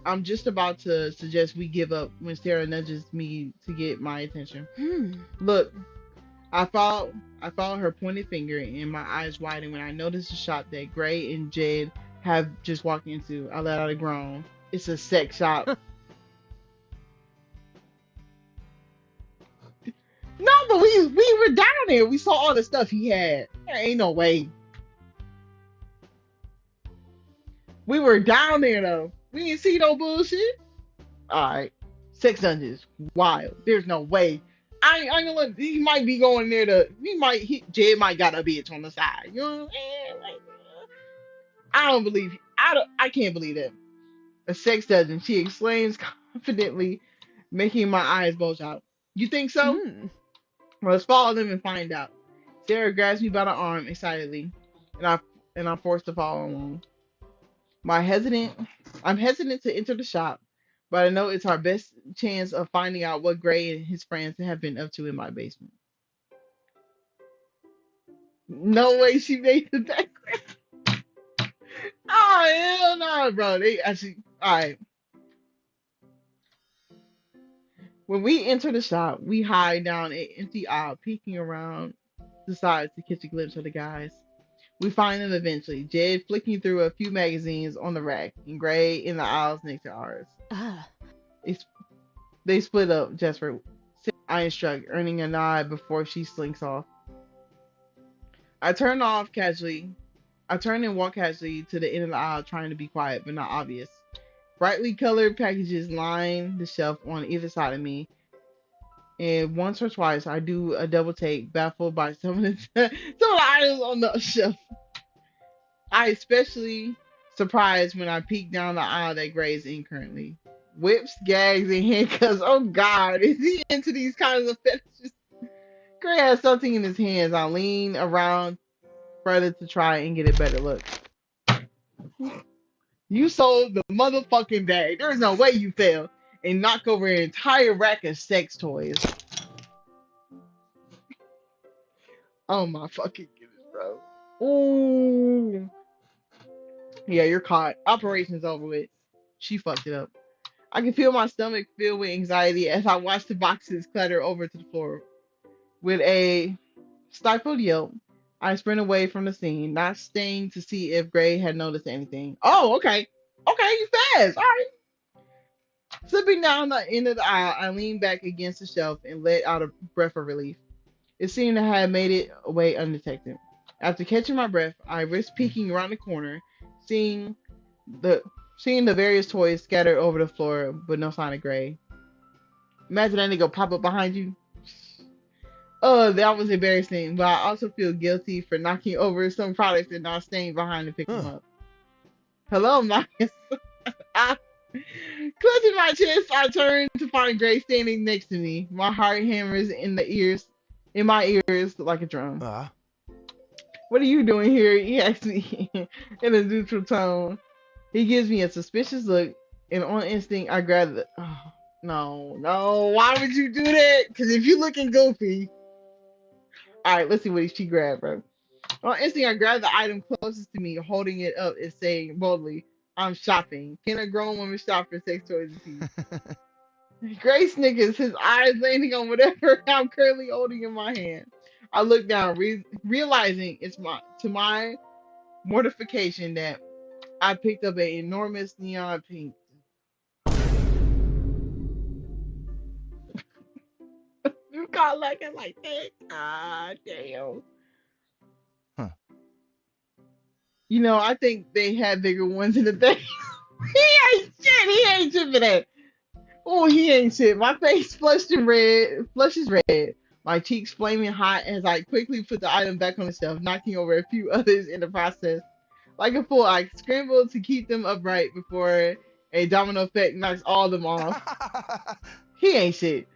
I'm just about to suggest we give up when Sarah nudges me to get my attention. Look, I follow her pointed finger, and my eyes widen when I notice the shop that Gray and Jed have just walked into. I let out a groan. It's a sex shop. No, but we were down there. We saw all the stuff he had. There ain't no way. We were down there though. We didn't see no bullshit. All right, sex dungeons, wild. There's no way. I ain't gonna let. He might be going there to. Jed might got a bitch on the side. You know what I'm saying? Like, I don't believe. I can't believe that. A sex dungeon. She exclaims confidently, making my eyes bulge out. You think so? Well, let's follow them and find out. Sarah grabs me by the arm excitedly, and I'm forced to follow along. My hesitant, I'm hesitant to enter the shop, but I know it's our best chance of finding out what Gray and his friends have been up to in my basement. No way she made the background. Oh hell no, bro. They actually, all right. When we enter the shop, we hide down an empty aisle, peeking around the sides to catch a glimpse of the guys. We find them eventually. Jed flicking through a few magazines on the rack, and Gray in the aisles next to ours. It's, they split up just for I instruct, earning a nod before she slinks off. I turn off casually. I turn and walk casually to the end of the aisle, trying to be quiet but not obvious. Brightly colored packages line the shelf on either side of me, and once or twice I do a double take, baffled by some of the items on the shelf. I especially surprised when I peek down the aisle that Gray is in currently. Whips, gags, and handcuffs. Oh God, is he into these kinds of fetishes? Gray has something in his hands. I lean around further to try and get a better look. You sold the motherfucking bag. There's no way you failed and knock over an entire rack of sex toys. Oh my fucking goodness, bro. Ooh. Yeah, you're caught. Operation's over with. She fucked it up. I can feel my stomach filled with anxiety as I watch the boxes clatter over to the floor. With a stifled yelp, I sprint away from the scene, not staying to see if Gray had noticed anything. Oh, okay. Okay, you fast. All right. Slipping down the end of the aisle, I leaned back against the shelf and let out a breath of relief. It seemed to have made it away undetected. After catching my breath, I risked peeking around the corner, seeing the seeing the various toys scattered over the floor, but no sign of Gray. Imagine that nigga pop up behind you. Oh, that was embarrassing, but I also feel guilty for knocking over some products and not staying behind to pick them up. Hello, Marcus. Clutching my chest, I turn to find Gray standing next to me. My heart hammers in my ears like a drum. What are you doing here? He asks me in a neutral tone. He gives me a suspicious look, and on instinct, I grab the. Oh, no. Why would you do that? Because if you're looking goofy. Alright, let's see what she grabbed, bro. On instinct, I grab the item closest to me, holding it up and saying boldly, I'm shopping. Can a grown woman shop for sex toys and peace? Gray snickers, his eyes landing on whatever I'm currently holding in my hand. I look down, realizing to my mortification that I picked up an enormous neon pink. You got like it like that? Ah, damn. You know, I think they had bigger ones in the day. He ain't shit. He ain't shit for that. Oh, he ain't shit. My face flushes red. my cheeks flaming hot as I quickly put the item back on the shelf, knocking over a few others in the process. Like a fool, I scrambled to keep them upright before a domino effect knocks all of them off. He ain't shit.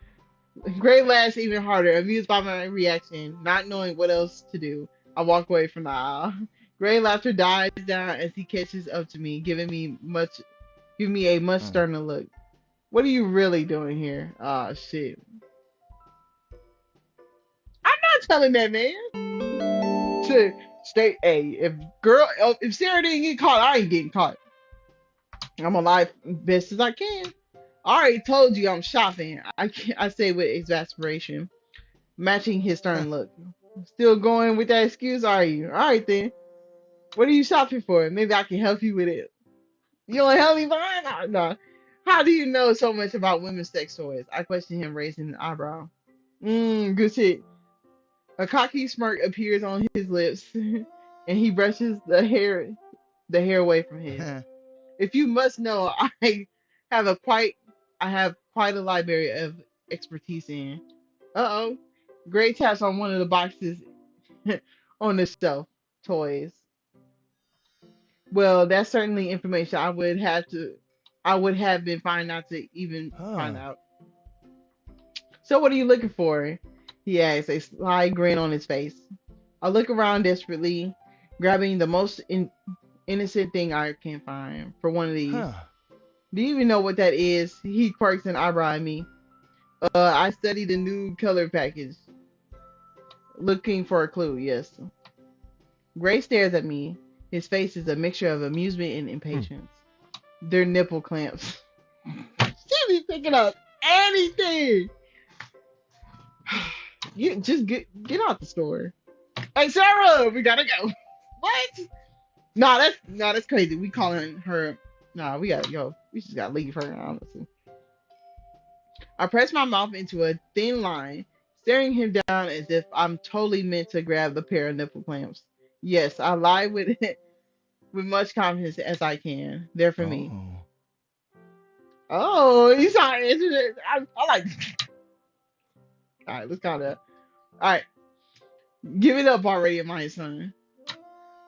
Gray laughs even harder, amused by my reaction, not knowing what else to do. I walk away from the aisle. Gray laughter dies down as he catches up to me, giving me a much Hmm. sterner look. What are you really doing here? Ah, shit. I'm not telling that man. To stay, hey, if Sarah didn't get caught, I ain't getting caught. I'm alive best as I can. I already told you I'm shopping. I say with exasperation, matching his stern look. Still going with that excuse, are you? All right then. What are you shopping for? Maybe I can help you with it. You don't help me find out? No. How do you know so much about women's sex toys? I question him, raising an eyebrow. Good shit. A cocky smirk appears on his lips, and he brushes the hair away from his. If you must know, have a quite I have quite a library of expertise in. Uh-oh. Gray taps on one of the boxes on the shelf. Toys. Well, that's certainly information I would have been fine not to even find Huh. out. So what are you looking for? He asks, a sly grin on his face. I look around desperately, grabbing the most innocent thing I can find for one of these. Huh. Do you even know what that is? He quirks an eyebrow at me. I study the new color package, looking for a clue, yes. Gray stares at me. His face is a mixture of amusement and Hmm. impatience. They're nipple clamps. She be picking up anything. You just get out the store. Hey Sarah, we gotta go. What? That's crazy. We calling her. Nah, we gotta go. We just gotta leave her, honestly. I press my mouth into a thin line, staring him down as if I'm totally meant to grab the pair of nipple clamps. Yes, I lie with with much confidence as I can. They're for me. Oh. Oh, he's not interested. I like. All right, let's calm down. All right, give it up already, my son.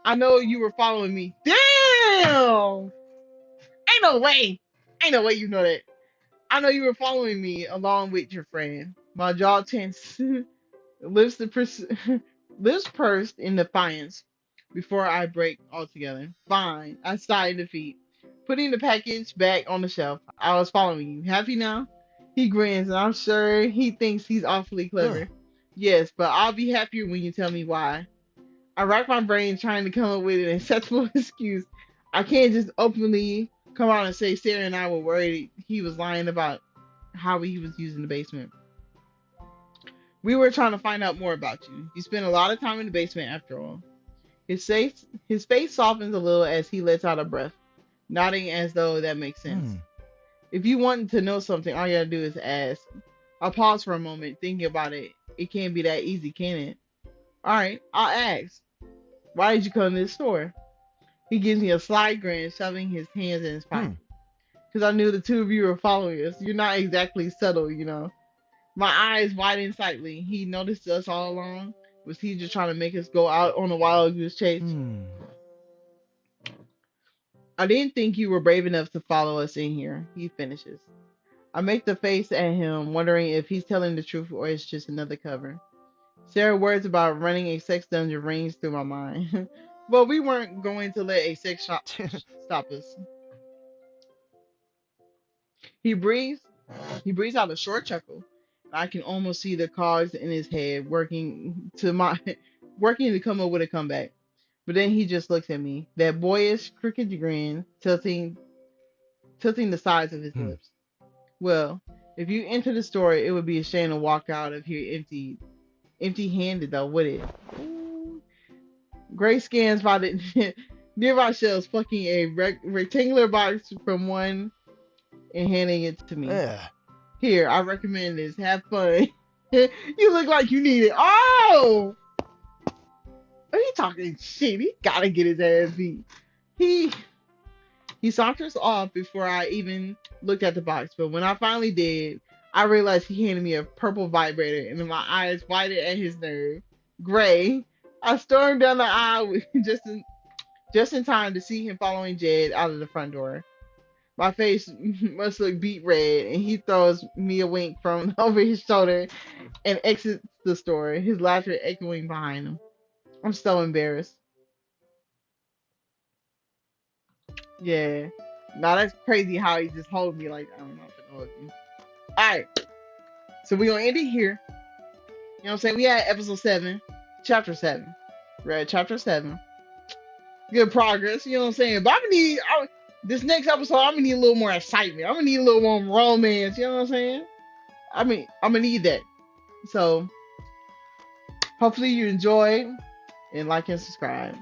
I know you were following me. Damn! Ain't no way. Ain't no way you know that. I know you were following me along with your friend. My jaw tense, lips, lips pursed in defiance before I break altogether. Fine, I sigh in defeat, putting the package back on the shelf. I was following you. Happy now? He grins, and I'm sure he thinks he's awfully Ugh. clever. Yes, but I'll be happier when you tell me why. I rack my brain trying to come up with an acceptable excuse. I can't just openly come out and say Sarah and I were worried he was lying about how he was using the basement. We were trying to find out more about you. You spent a lot of time in the basement after all. His face softens a little as he lets out a breath, nodding as though that makes sense. Hmm. If you want to know something, all you gotta do is ask. I pause for a moment, thinking about it. It can't be that easy, can it? Alright, I'll ask. Why did you come to this store? He gives me a sly grin, shoving his hands in his Hmm. pocket. Because I knew the two of you were following us. You're not exactly subtle, you know. My eyes widen slightly. He noticed us all along. Was he just trying to make us go out on a wild goose chase? Hmm. I didn't think you were brave enough to follow us in here. He finishes. I make the face at him, wondering if he's telling the truth or it's just another cover. Sarah's words about running a sex dungeon rings through my mind. But we weren't going to let a sex shop stop us. He breathes. He breathes out a short chuckle. I can almost see the cogs in his head working to come up with a comeback. But then he just looks at me, that boyish, crooked grin tilting the sides of his Hmm. lips. Well, if you enter the store, it would be a shame to walk out of here empty-handed, though, would it? Ooh. Gray scans by the nearby shelves, plucking a rectangular box from one and handing it to me. Ugh. Here, I recommend this. Have fun. You look like you need it. Oh! He talking shit. He gotta get his ass beat. He he saunters off before I even looked at the box. But when I finally did, I realized he handed me a purple vibrator, and then my eyes widened at his nerve. Gray. I stormed down the aisle just in time to see him following Jed out of the front door. My face must look beet red, and he throws me a wink from over his shoulder and exits the store, his laughter echoing behind him. I'm so embarrassed. Yeah. Now that's crazy how he just hold me like I don't know if to hold you. Alright, so we're gonna end it here. You know what I'm saying? We had episode 7, chapter 7. Read chapter 7. Good progress, you know what I'm saying? But this next episode, I'm gonna need a little more excitement. I'm gonna need a little more romance, you know what I'm saying? I'm gonna need that. So hopefully you enjoyed and like and subscribe.